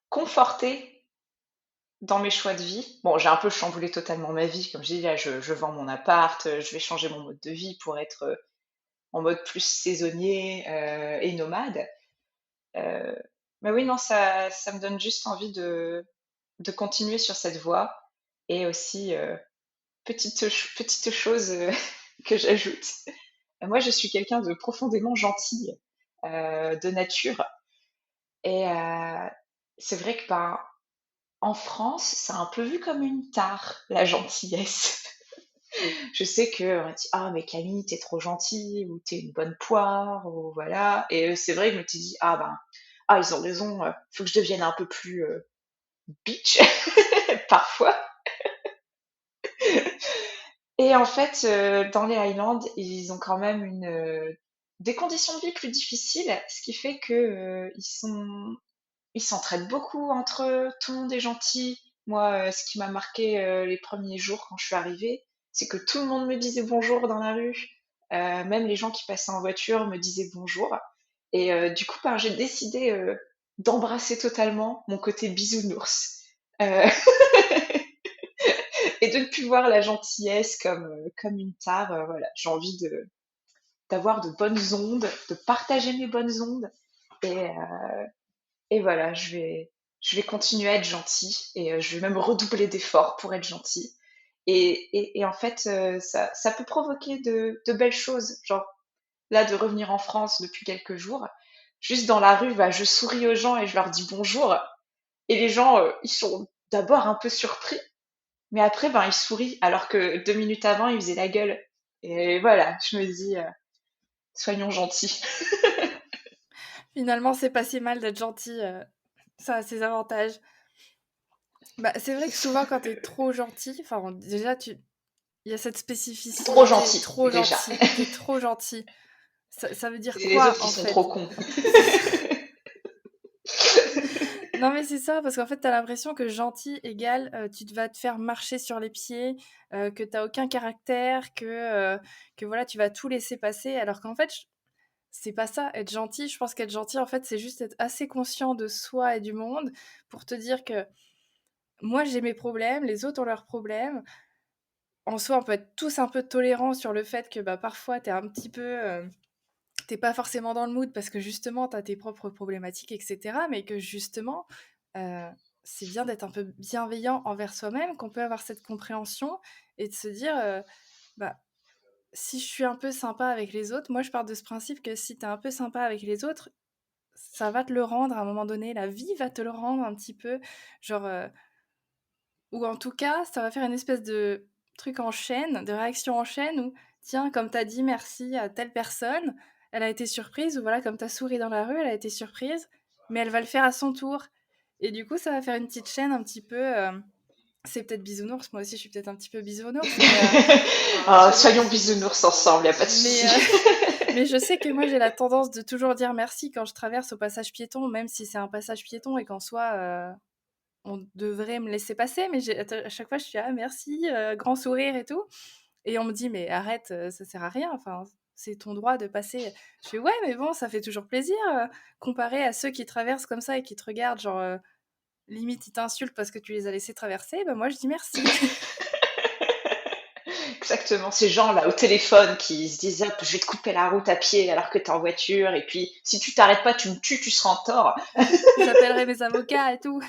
confortée dans mes choix de vie. Bon, j'ai un peu chamboulé totalement ma vie. Comme je dis, là, je vends mon appart, je vais changer mon mode de vie pour être en mode plus saisonnier et nomade. Euh, mais oui, non, ça me donne juste envie de continuer sur cette voie. Et aussi, petite chose que j'ajoute. Moi, je suis quelqu'un de profondément gentil, de nature. Et c'est vrai que ben, en France, c'est un peu vu comme une tare, la gentillesse. Je sais qu'on m'a dit, ah, mais Camille, t'es trop gentille, ou t'es une bonne poire, ou voilà. Et c'est vrai que je me suis dit, ah ben, ah, ils ont raison, faut que je devienne un peu plus bitch, parfois. Et en fait, dans les Highlands, ils ont quand même des conditions de vie plus difficiles, ce qui fait que ils s'entraident beaucoup entre eux, tout le monde est gentil. Moi, ce qui m'a marqué les premiers jours quand je suis arrivée, c'est que tout le monde me disait bonjour dans la rue. Même les gens qui passaient en voiture me disaient bonjour. Et du coup, ben, j'ai décidé d'embrasser totalement mon côté bisounours. Euh, et de ne plus voir la gentillesse comme une tare. Voilà, j'ai envie d'avoir de bonnes ondes, de partager mes bonnes ondes. Et, et voilà, je vais continuer à être gentille et je vais même redoubler d'efforts pour être gentille. Et en fait, ça peut provoquer de belles choses. Genre, là, de revenir en France depuis quelques jours, juste dans la rue, bah, je souris aux gens et je leur dis bonjour. Et les gens, ils sont d'abord un peu surpris, mais après, ben, ils sourient, alors que 2 minutes avant, ils faisaient la gueule. Et voilà, je me dis, soyons gentils. Finalement, c'est pas si mal d'être gentil, ça a ses avantages. C'est vrai que souvent quand tu es trop gentil, enfin, déjà il y a cette Trop spécificité, gentils, trop déjà. gentil, tu trop gentil. Ça veut dire C'est les quoi, autres qui en sont fait? trop cons. C'est ça. Non, mais c'est ça, parce qu'en fait, tu as l'impression que gentil égale, tu vas te faire marcher sur les pieds, que tu aucun caractère, que voilà, tu vas tout laisser passer, alors qu'en fait, c'est pas ça, être gentil. Je pense qu'être gentil, en fait, c'est juste être assez conscient de soi et du monde pour te dire que moi, j'ai mes problèmes, les autres ont leurs problèmes. En soi, on peut être tous un peu tolérants sur le fait que parfois, t'es un petit peu. T'es pas forcément dans le mood parce que justement, t'as tes propres problématiques, etc. Mais que justement, euh, c'est bien d'être un peu bienveillant envers soi-même, qu'on peut avoir cette compréhension et de se dire bah, si je suis un peu sympa avec les autres, moi je pars de ce principe que si t'es un peu sympa avec les autres, ça va te le rendre à un moment donné, la vie va te le rendre un petit peu, genre, ou en tout cas, ça va faire une espèce de truc en chaîne, de réaction en chaîne où, tiens, comme t'as dit merci à telle personne, elle a été surprise, ou voilà, comme t'as souri dans la rue, elle a été surprise, mais elle va le faire à son tour. Et du coup, ça va faire une petite chaîne un petit peu. C'est peut-être bisounours, moi aussi je suis peut-être un petit peu bisounours, Ah, soyons bisounours ensemble, y a pas de mais, souci. mais je sais que moi j'ai la tendance de toujours dire merci quand je traverse au passage piéton, même si c'est un passage piéton et qu'en soi on devrait me laisser passer, mais à chaque fois je suis ah merci, grand sourire et tout. Et on me dit mais arrête, ça sert à rien, enfin c'est ton droit de passer. Je fais ouais mais bon ça fait toujours plaisir comparé à ceux qui traversent comme ça et qui te regardent genre limite ils t'insultent parce que tu les as laissés traverser, moi je dis merci. Exactement, ces gens-là au téléphone qui se disent, hop, je vais te couper la route à pied alors que t'es en voiture, et puis si tu t'arrêtes pas, tu me tues, tu seras en tort. J'appellerai mes avocats et tout.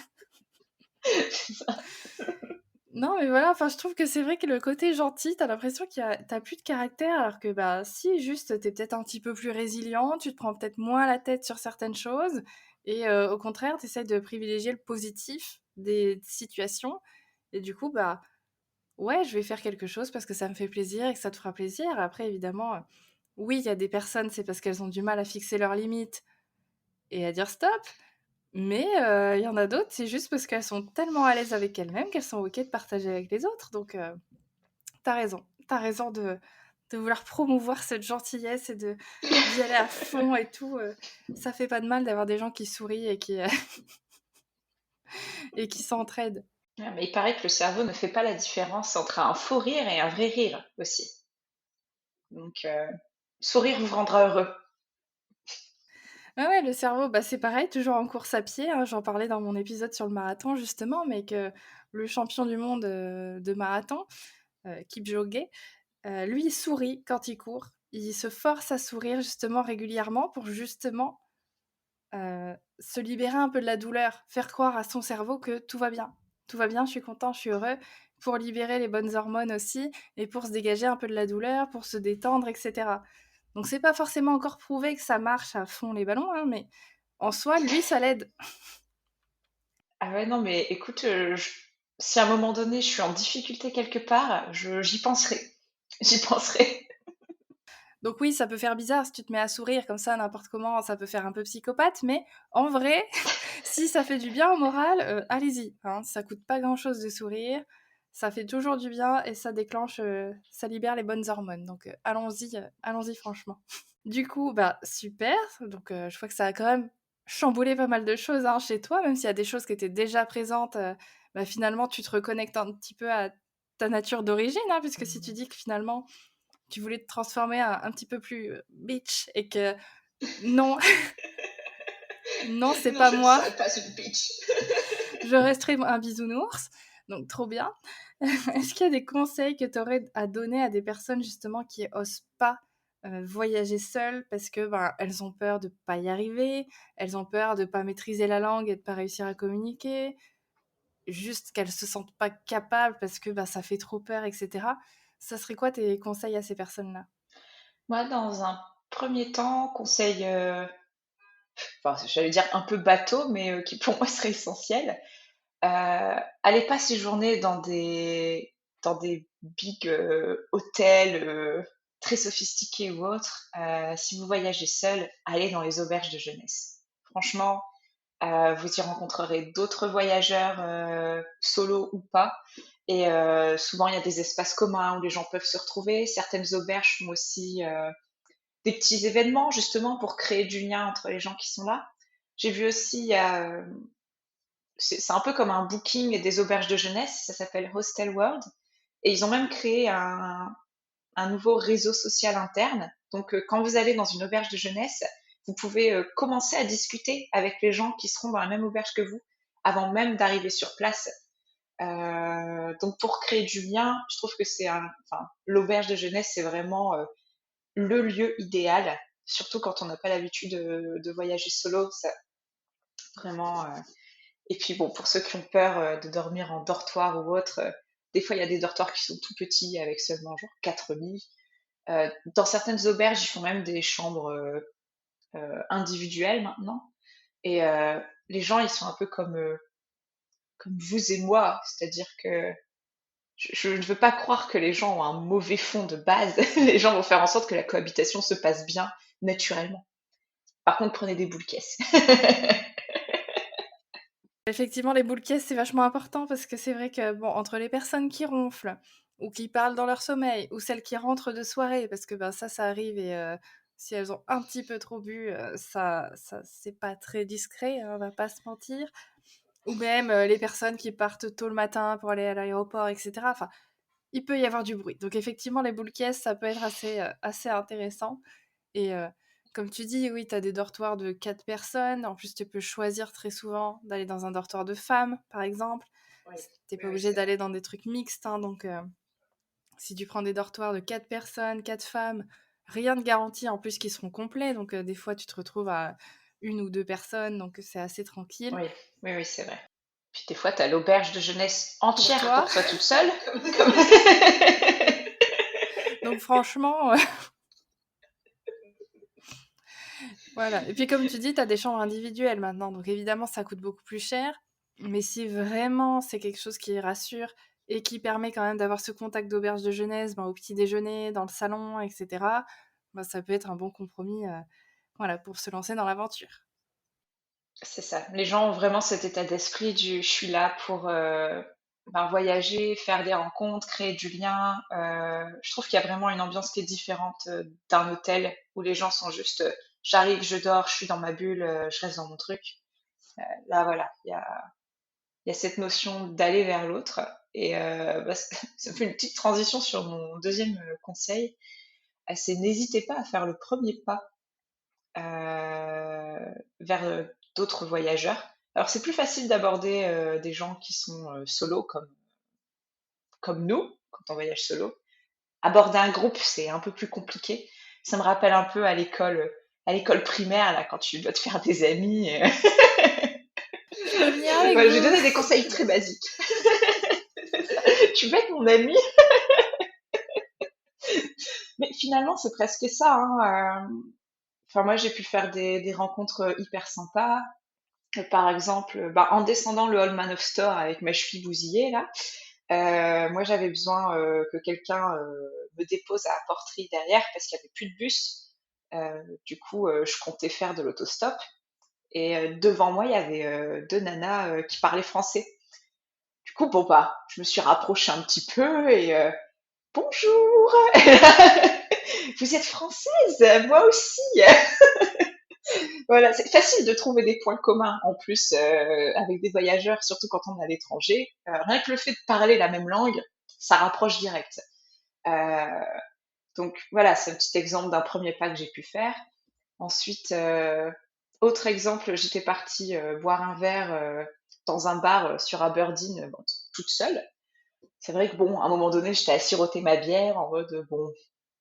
Non, mais voilà, enfin, je trouve que c'est vrai que le côté gentil, t'as l'impression t'as plus de caractère, alors que si, juste, t'es peut-être un petit peu plus résilient, tu te prends peut-être moins la tête sur certaines choses, et au contraire, t'essayes de privilégier le positif des situations, et du coup, ouais, je vais faire quelque chose parce que ça me fait plaisir et que ça te fera plaisir. Après, évidemment, Oui, il y a des personnes, c'est parce qu'elles ont du mal à fixer leurs limites et à dire stop. Mais il y en a d'autres, c'est juste parce qu'elles sont tellement à l'aise avec elles-mêmes qu'elles sont OK de partager avec les autres. Donc, tu raison. T'as raison de vouloir promouvoir cette gentillesse et d'y aller à fond et tout. Ça fait pas de mal d'avoir des gens qui sourient et qui s'entraident. Ouais, mais il paraît que le cerveau ne fait pas la différence entre un faux rire et un vrai rire aussi. Donc, sourire vous rendra heureux. Ah ouais, le cerveau, bah, c'est pareil, toujours en course à pied, hein. J'en parlais dans mon épisode sur le marathon justement, mais que le champion du monde, de marathon, Kipchoge, lui, il sourit quand il court. Il se force à sourire justement régulièrement pour justement, se libérer un peu de la douleur, faire croire à son cerveau que tout va bien. Tout va bien, je suis content, je suis heureux, pour libérer les bonnes hormones aussi et pour se dégager un peu de la douleur, pour se détendre et cetera. Donc c'est pas forcément encore prouvé que ça marche à fond les ballons, hein, mais en soi, lui, ça l'aide. Ah ouais, non, mais écoute, si à un moment donné je suis en difficulté quelque part, j'y penserai. J'y penserai. Donc oui, ça peut faire bizarre si tu te mets à sourire comme ça n'importe comment, ça peut faire un peu psychopathe, mais en vrai, si ça fait du bien au moral, allez-y, hein, ça coûte pas grand-chose de sourire, ça fait toujours du bien et ça déclenche, ça libère les bonnes hormones. Donc allons-y franchement. Du coup, bah super, donc je vois que ça a quand même chamboulé pas mal de choses, hein, chez toi, même s'il y a des choses qui étaient déjà présentes, bah finalement tu te reconnectes un petit peu à ta nature d'origine, hein, puisque si tu dis que finalement tu voulais te transformer un petit peu plus bitch et que non, non, c'est Non, pas je ne moi, serai pas une bitch. je resterai un bisounours. Donc, trop bien. Est-ce qu'il y a des conseils que tu aurais à donner à des personnes justement qui osent pas voyager seules parce que ben, elles ont peur de pas y arriver, elles ont peur de pas maîtriser la langue et de pas réussir à communiquer, juste qu'elles se sentent pas capables parce que bah, ça fait trop peur, etc. Ça serait quoi tes conseils à ces personnes-là? Moi, dans un premier temps, conseil, enfin, j'allais dire un peu bateau, mais qui pour moi serait essentiel. Allez pas séjourner dans des big hôtels très sophistiqués ou autres. Si vous voyagez seul, allez dans les auberges de jeunesse. Franchement, vous y rencontrerez d'autres voyageurs, solo ou pas. Et souvent, il y a des espaces communs où les gens peuvent se retrouver. Certaines auberges font aussi des petits événements justement pour créer du lien entre les gens qui sont là. J'ai vu aussi, il y a, c'est un peu comme un booking des auberges de jeunesse, ça s'appelle Hostel World. Et ils ont même créé un nouveau réseau social interne. Donc, quand vous allez dans une auberge de jeunesse, vous pouvez commencer à discuter avec les gens qui seront dans la même auberge que vous avant même d'arriver sur place. Donc, pour créer du lien, je trouve que enfin, l'auberge de jeunesse, c'est vraiment le lieu idéal, surtout quand on n'a pas l'habitude de voyager solo. Ça, vraiment. Et puis bon, pour ceux qui ont peur de dormir en dortoir ou autre, des fois il y a des dortoirs qui sont tout petits avec seulement genre 4 lits. Dans certaines auberges, ils font même des chambres individuelles maintenant. Et les gens, ils sont un peu comme vous et moi, c'est-à-dire que je ne veux pas croire que les gens ont un mauvais fond de base. Les gens vont faire en sorte que la cohabitation se passe bien naturellement. Par contre, prenez des boules caisses. Effectivement, les boules caisses, c'est vachement important parce que c'est vrai que, bon, entre les personnes qui ronflent ou qui parlent dans leur sommeil ou celles qui rentrent de soirée, parce que ben, ça arrive et si elles ont un petit peu trop bu, ça c'est pas très discret, hein, on va pas se mentir. Ou même les personnes qui partent tôt le matin pour aller à l'aéroport, etc. Enfin, il peut y avoir du bruit. Donc effectivement, les boules caisses, ça peut être assez intéressant. Et comme tu dis, oui, tu as des dortoirs de 4 personnes. En plus, tu peux choisir très souvent d'aller dans un dortoir de femmes, par exemple. Oui, Tu oui, pas oui, obligé c'est vrai. d'aller dans des trucs mixtes, hein, donc si tu prends des dortoirs de 4 personnes, 4 femmes, rien de garanti en plus qu'ils seront complets. Donc des fois, tu te retrouves à une ou deux personnes, donc c'est assez tranquille. Oui, oui, oui, c'est vrai. Puis des fois, t'as l'auberge de jeunesse Pour entière toi, pour toi toute seule. Comme- donc franchement, voilà. Et puis comme tu dis, tu as des chambres individuelles maintenant, donc évidemment ça coûte beaucoup plus cher. Mais si vraiment c'est quelque chose qui rassure et qui permet quand même d'avoir ce contact d'auberge de jeunesse ben, au petit déjeuner, dans le salon, etc., bah, ça peut être un bon compromis voilà, pour se lancer dans l'aventure. C'est ça. Les gens ont vraiment cet état d'esprit du je suis là pour voyager, faire des rencontres, créer du lien. Je trouve qu'il y a vraiment une ambiance qui est différente d'un hôtel où les gens sont juste j'arrive, je dors, je suis dans ma bulle, je reste dans mon truc. Là, voilà, il y a cette notion d'aller vers l'autre. Et ça me fait une petite transition sur mon deuxième conseil. C'est n'hésitez pas à faire le premier pas vers d'autres voyageurs. Alors c'est plus facile d'aborder des gens qui sont solo comme nous quand on voyage solo. Aborder un groupe, c'est un peu plus compliqué. Ça me rappelle un peu à l'école primaire là quand tu dois te faire des amis. Je peux venir avec Voilà, je vais vous. donner des conseils très basiques. Tu veux être mon ami? Mais finalement, c'est presque ça. Hein. Enfin, moi, j'ai pu faire des rencontres hyper sympas. Par exemple, en descendant le Hallman of Store avec ma cheville bousillée, là, moi, j'avais besoin que quelqu'un me dépose à la porterie derrière parce qu'il n'y avait plus de bus. Du coup, je comptais faire de l'autostop. Et devant moi, il y avait deux nanas qui parlaient français. Du coup, bon, bah, je me suis rapprochée un petit peu et bonjour! Vous êtes française? Moi aussi! Voilà, c'est facile de trouver des points communs en plus avec des voyageurs, surtout quand on est à l'étranger. Rien que le fait de parler la même langue, ça rapproche direct. Euh, donc voilà, c'est un petit exemple d'un premier pas que j'ai pu faire. Ensuite, autre exemple, j'étais partie boire un verre dans un bar sur Aberdeen, bon, toute seule. C'est vrai que bon, à un moment donné, j'étais à siroter ma bière en mode bon,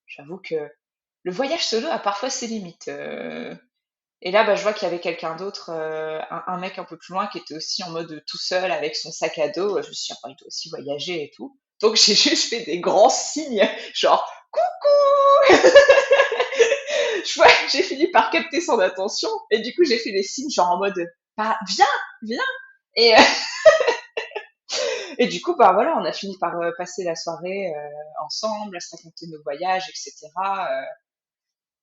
j'avoue que le voyage solo a parfois ses limites. Et là, bah, je vois qu'il y avait quelqu'un d'autre, un mec un peu plus loin qui était aussi en mode tout seul avec son sac à dos. Je me suis dit, ah, bah, il doit aussi voyager et tout. Donc j'ai juste fait des grands signes, genre coucou. J'ai fini par capter son attention et du coup j'ai fait des signes genre en mode viens, viens. Et, et du coup bah voilà, on a fini par passer la soirée ensemble, à se raconter nos voyages, etc.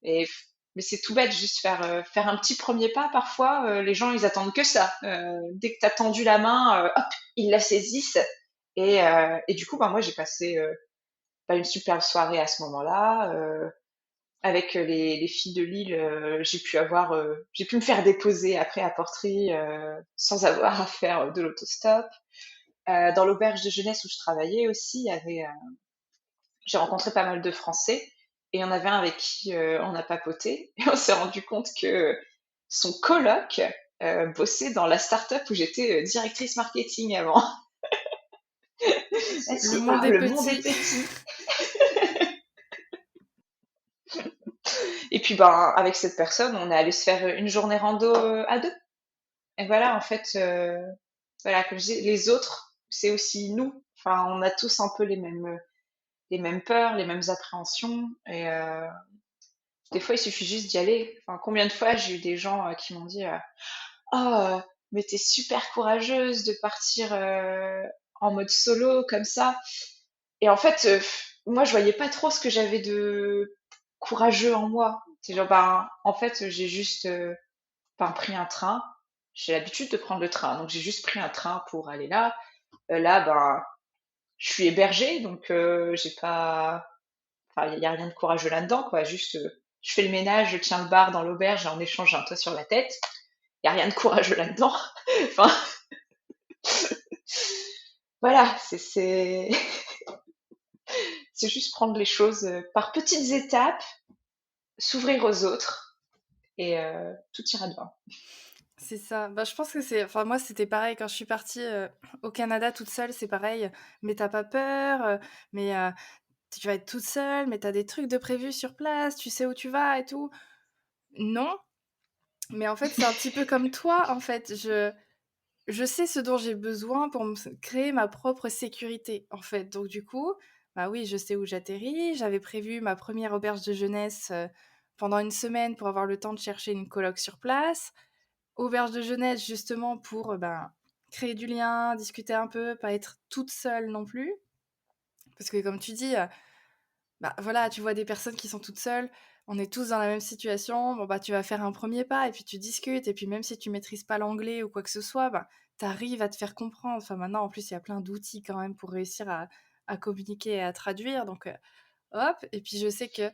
Et mais c'est tout bête, juste faire un petit premier pas. Parfois, les gens ils attendent que ça. Dès que t'as tendu la main, hop, ils la saisissent. Et du coup, bah moi j'ai passé une superbe soirée à ce moment-là. Avec les filles de Lille, j'ai pu me faire déposer après à Porterie sans avoir à faire de l'autostop. Dans l'auberge de jeunesse où je travaillais aussi, j'ai rencontré pas mal de Français et il y en avait un avec qui on a papoté et on s'est rendu compte que son coloc bossait dans la start-up où j'étais directrice marketing avant. Ah Le si, monde est le monde est petit. petit. Et puis ben avec cette personne, on est allé se faire une journée rando à deux. Et voilà, en fait, voilà, comme je dis, les autres, c'est aussi nous. Enfin, on a tous un peu les mêmes peurs, les mêmes appréhensions. Et des fois, il suffit juste d'y aller. Enfin, combien de fois j'ai eu des gens qui m'ont dit oh, mais t'es super courageuse de partir en mode solo comme ça. Et en fait, moi, je voyais pas trop ce que j'avais de courageux en moi. C'est genre, en fait, j'ai juste pris un train. J'ai l'habitude de prendre le train, donc j'ai juste pris un train pour aller là. Là, je suis hébergée, donc j'ai pas, enfin, il y a rien de courageux là-dedans, quoi. Juste, je fais le ménage, je tiens le bar dans l'auberge et en échange j'ai un toit sur la tête. Il y a rien de courageux là-dedans. Enfin, voilà, c'est juste prendre les choses par petites étapes, s'ouvrir aux autres et tout ira bien. C'est ça. Bah, je pense que enfin, moi, c'était pareil. Quand je suis partie au Canada toute seule, c'est pareil. Mais t'as pas peur, mais tu vas être toute seule, mais t'as des trucs de prévus sur place, tu sais où tu vas et tout. Non, mais en fait, c'est un petit peu comme toi, en fait. Je sais ce dont j'ai besoin pour créer ma propre sécurité, en fait. Donc, du coup, bah oui, je sais où j'atterris. J'avais prévu ma première auberge de jeunesse pendant une semaine pour avoir le temps de chercher une coloc sur place. Auberge de jeunesse, justement, pour créer du lien, discuter un peu, pas être toute seule non plus. Parce que, comme tu dis, bah, voilà, tu vois des personnes qui sont toutes seules, on est tous dans la même situation, bon, bah, tu vas faire un premier pas et puis tu discutes et puis même si tu maîtrises pas l'anglais ou quoi que ce soit, bah, tu arrives à te faire comprendre. Enfin, maintenant, en plus, il y a plein d'outils quand même pour réussir à communiquer et à traduire donc hop et puis je sais que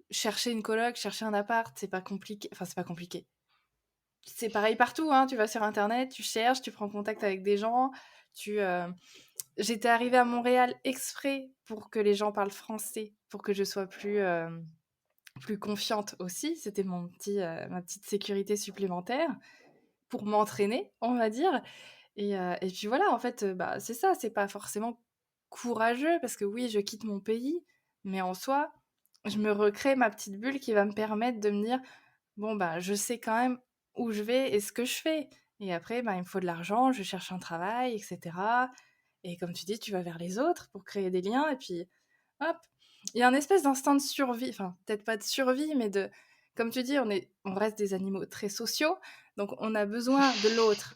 chercher une coloc, chercher un appart, c'est pas compliqué enfin, c'est pas compliqué. C'est pareil partout, hein, tu vas sur internet, tu cherches, tu prends contact avec des gens, tu, j'étais arrivée à Montréal exprès pour que les gens parlent français, pour que je sois plus confiante aussi. C'était ma petite sécurité supplémentaire pour m'entraîner, on va dire. Et puis voilà, en fait, bah, c'est ça, c'est pas forcément courageux parce que oui, je quitte mon pays, mais en soi, je me recrée ma petite bulle qui va me permettre de me dire bon, bah, je sais quand même où je vais et ce que je fais. Et après, bah, il me faut de l'argent, je cherche un travail, etc. Et comme tu dis, tu vas vers les autres pour créer des liens. Et puis, hop, il y a un espèce d'instinct de survie. Enfin, peut-être pas de survie, mais de... Comme tu dis, on reste des animaux très sociaux. Donc, on a besoin de l'autre.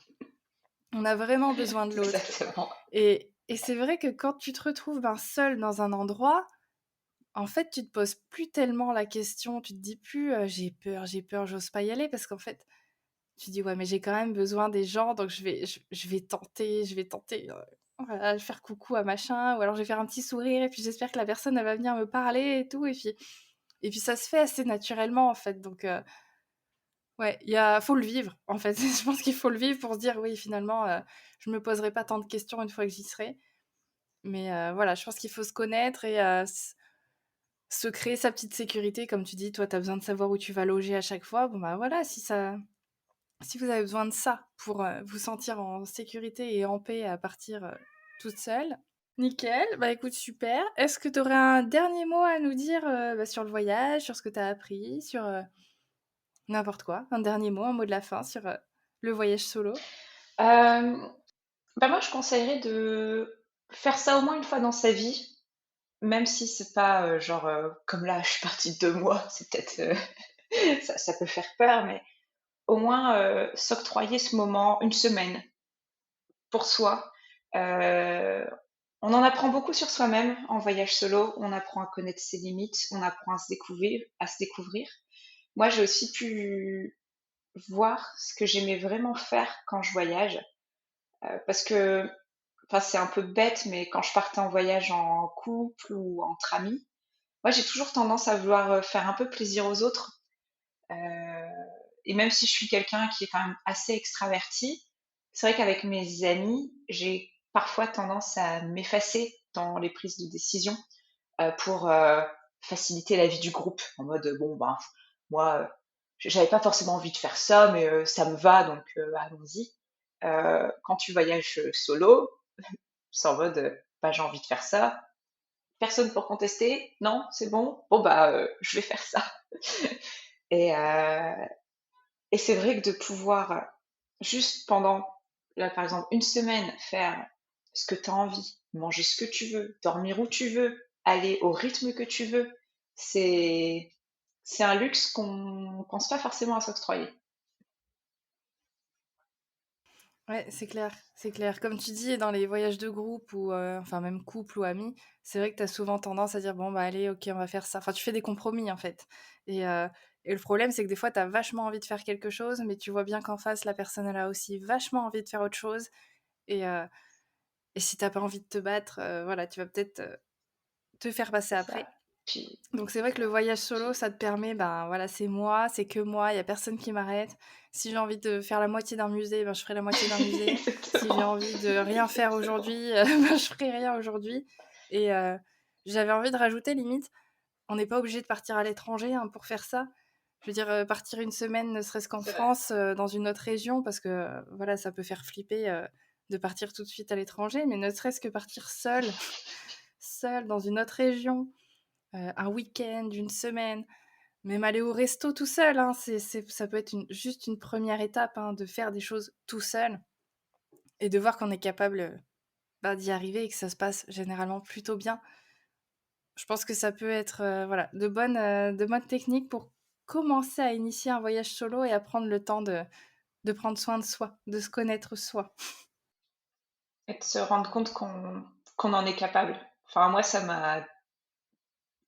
On a vraiment besoin de l'autre. Exactement. Et c'est vrai que quand tu te retrouves ben, seul dans un endroit, en fait, tu te poses plus tellement la question. Tu te dis plus j'ai peur, j'ose pas y aller. Parce qu'en fait, tu dis ouais, mais j'ai quand même besoin des gens. Donc, je vais tenter, voilà, faire coucou à machin. Ou alors, je vais faire un petit sourire. Et puis, j'espère que la personne, elle va venir me parler et tout. Et puis ça se fait assez naturellement, en fait. Donc, ouais, faut le vivre, en fait. Je pense qu'il faut le vivre pour se dire oui, finalement, je me poserai pas tant de questions une fois que j'y serai. Mais voilà, je pense qu'il faut se connaître et se créer sa petite sécurité. Comme tu dis, toi, tu as besoin de savoir où tu vas loger à chaque fois. Bon, bah voilà, si vous avez besoin de ça pour vous sentir en sécurité et en paix à partir toute seule, nickel. Bah écoute, super. Est-ce que tu aurais un dernier mot à nous dire bah, sur le voyage, sur ce que tu as appris, sur n'importe quoi? Un dernier mot, un mot de la fin sur le voyage solo? Euh, Bah moi, je conseillerais de faire ça au moins une fois dans sa vie, même si c'est pas genre comme là, je suis partie 2 mois, c'est peut-être ça peut faire peur, mais au moins s'octroyer ce moment, une semaine pour soi. Euh, on en apprend beaucoup sur soi-même en voyage solo. On apprend à connaître ses limites, on apprend à se découvrir. Moi, j'ai aussi pu voir ce que j'aimais vraiment faire quand je voyage, parce que enfin, c'est un peu bête, mais quand je partais en voyage en couple ou entre amis, moi j'ai toujours tendance à vouloir faire un peu plaisir aux autres. Euh, et même si je suis quelqu'un qui est quand même assez extraverti, c'est vrai qu'avec mes amis, j'ai parfois tendance à m'effacer dans les prises de décision pour faciliter la vie du groupe. En mode, bon, ben, moi, j'avais pas forcément envie de faire ça, mais ça me va, donc allons-y. Quand tu voyages solo, c'est en mode, bah, j'ai envie de faire ça. Personne pour contester. Non, c'est bon. Bon, bah, je vais faire ça. Et, euh, et c'est vrai que de pouvoir juste pendant, là, par exemple, une semaine, faire ce que tu as envie, manger ce que tu veux, dormir où tu veux, aller au rythme que tu veux, c'est, c'est un luxe qu'on pense pas forcément à s'octroyer. Ouais, c'est clair, c'est clair. Comme tu dis, dans les voyages de groupe ou enfin même couple ou amis, c'est vrai que tu as souvent tendance à dire bon bah allez, OK, on va faire ça. Enfin, tu fais des compromis en fait. Et heu et le problème, c'est que des fois, tu as vachement envie de faire quelque chose, mais tu vois bien qu'en face, la personne, elle a aussi vachement envie de faire autre chose. Et heu et si t'as pas envie de te battre, voilà, tu vas peut-être, te faire passer C'est ça. après. Puis, Donc c'est vrai que le voyage solo, ça te permet, ben voilà, c'est moi, c'est que moi, il y a personne qui m'arrête. Si j'ai envie de faire la moitié d'un musée, ben je ferai la moitié d'un musée. Si j'ai exactement. envie de rien faire Exactement. aujourd'hui, ben je ferai rien aujourd'hui. Et j'avais envie de rajouter limite, on n'est pas obligé de partir à l'étranger, hein, pour faire ça. Je veux dire, partir une semaine, ne serait-ce qu'en C'est vrai. France, dans une autre région, parce que voilà, ça peut faire flipper de partir tout de suite à l'étranger, mais ne serait-ce que partir seul, seul dans une autre région, un week-end, une semaine, même aller au resto tout seul, hein, ça peut être juste une première étape, hein, de faire des choses tout seul et de voir qu'on est capable bah, d'y arriver et que ça se passe généralement plutôt bien. Je pense que ça peut être voilà, de bonnes techniques pour commencer à initier un voyage solo et à prendre le temps de prendre soin de soi, de se connaître soi. Et de se rendre compte qu'on en est capable. Enfin, moi, ça m'a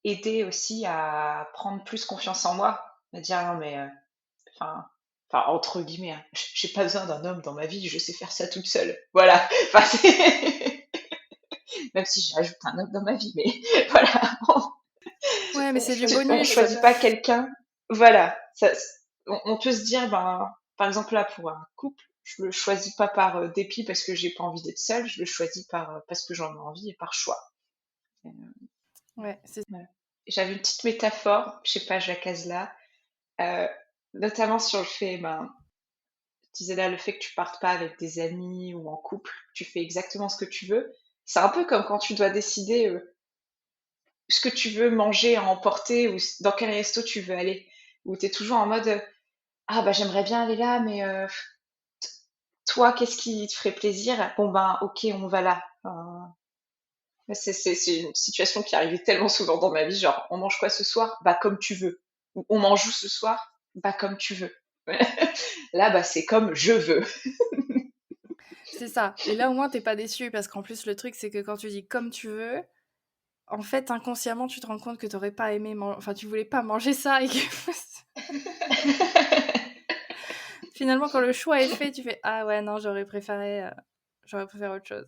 aidé aussi à prendre plus confiance en moi, à dire non mais enfin, entre guillemets, hein, j'ai pas besoin d'un homme dans ma vie, je sais faire ça toute seule. Voilà. Enfin, même si j'ajoute un homme dans ma vie, mais voilà. Ouais, mais c'est du On bonus. choisit pas quelqu'un. Voilà. On peut se dire, ben, par exemple là pour un couple, je le choisis pas par dépit parce que j'ai pas envie d'être seule, je le choisis parce que j'en ai envie et par choix. Euh, Ouais, c'est voilà. J'avais une petite métaphore, je sais pas, je la case là, euh, notamment sur le fait, ben, tu disais là, le fait que tu partes pas avec des amis ou en couple, tu fais exactement ce que tu veux. C'est un peu comme quand tu dois décider ce que tu veux manger à emporter ou dans quel resto tu veux aller. Où tu es toujours en mode ah bah j'aimerais bien aller là, mais toi, qu'est-ce qui te ferait plaisir? Bon ben ok, on va là. C'est une situation qui arrivait tellement souvent dans ma vie, genre on mange quoi ce soir? Bah comme tu veux. Ou on mange où ce soir? Bah comme tu veux. Là, bah c'est comme je veux. c'est ça. Et là, au moins, t'es pas déçu parce qu'en plus, le truc, c'est que quand tu dis comme tu veux, en fait, inconsciemment, tu te rends compte que t'aurais pas aimé enfin, tu voulais pas manger ça et que finalement, quand le choix est fait, tu fais ah ouais, non, j'aurais préféré autre chose.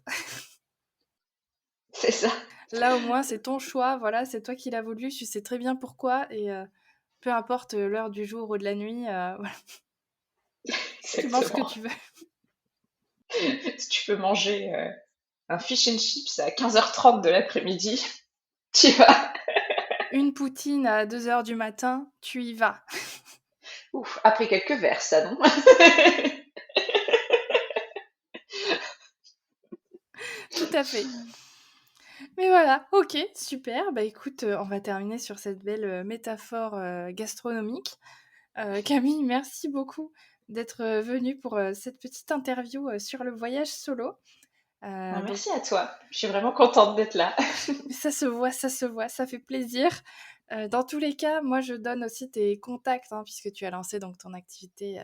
C'est ça. Là, au moins, c'est ton choix, voilà, c'est toi qui l'as voulu, tu sais très bien pourquoi et peu importe l'heure du jour ou de la nuit, voilà, tu manges ce que Exactement. tu veux. Si tu peux manger un fish and chips à 15h30 de l'après-midi, tu vas. Une poutine à 2 heures du matin, tu y vas. Ouf, après quelques verres, ça, non? Tout à fait. Mais voilà, ok, super. Bah écoute, on va terminer sur cette belle métaphore gastronomique. Camille, merci beaucoup d'être venue pour cette petite interview sur le voyage solo. Donc, Merci à toi. Je suis vraiment contente d'être là. ça se voit, ça se voit, ça fait plaisir. Dans tous les cas, moi, je donne aussi tes contacts, hein, puisque tu as lancé donc ton activité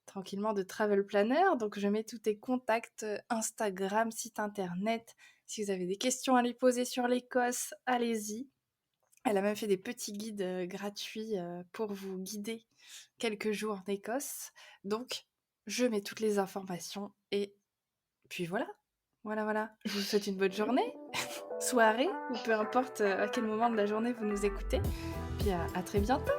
tranquillement de travel planner. Donc, je mets tous tes contacts, Instagram, site internet. Si vous avez des questions à les poser sur l'Écosse, allez-y. Elle a même fait des petits guides gratuits pour vous guider quelques jours en Écosse. Donc, je mets toutes les informations et puis voilà. Voilà, voilà. Je vous souhaite une bonne journée, soirée, ou peu importe à quel moment de la journée vous nous écoutez. Puis à très bientôt.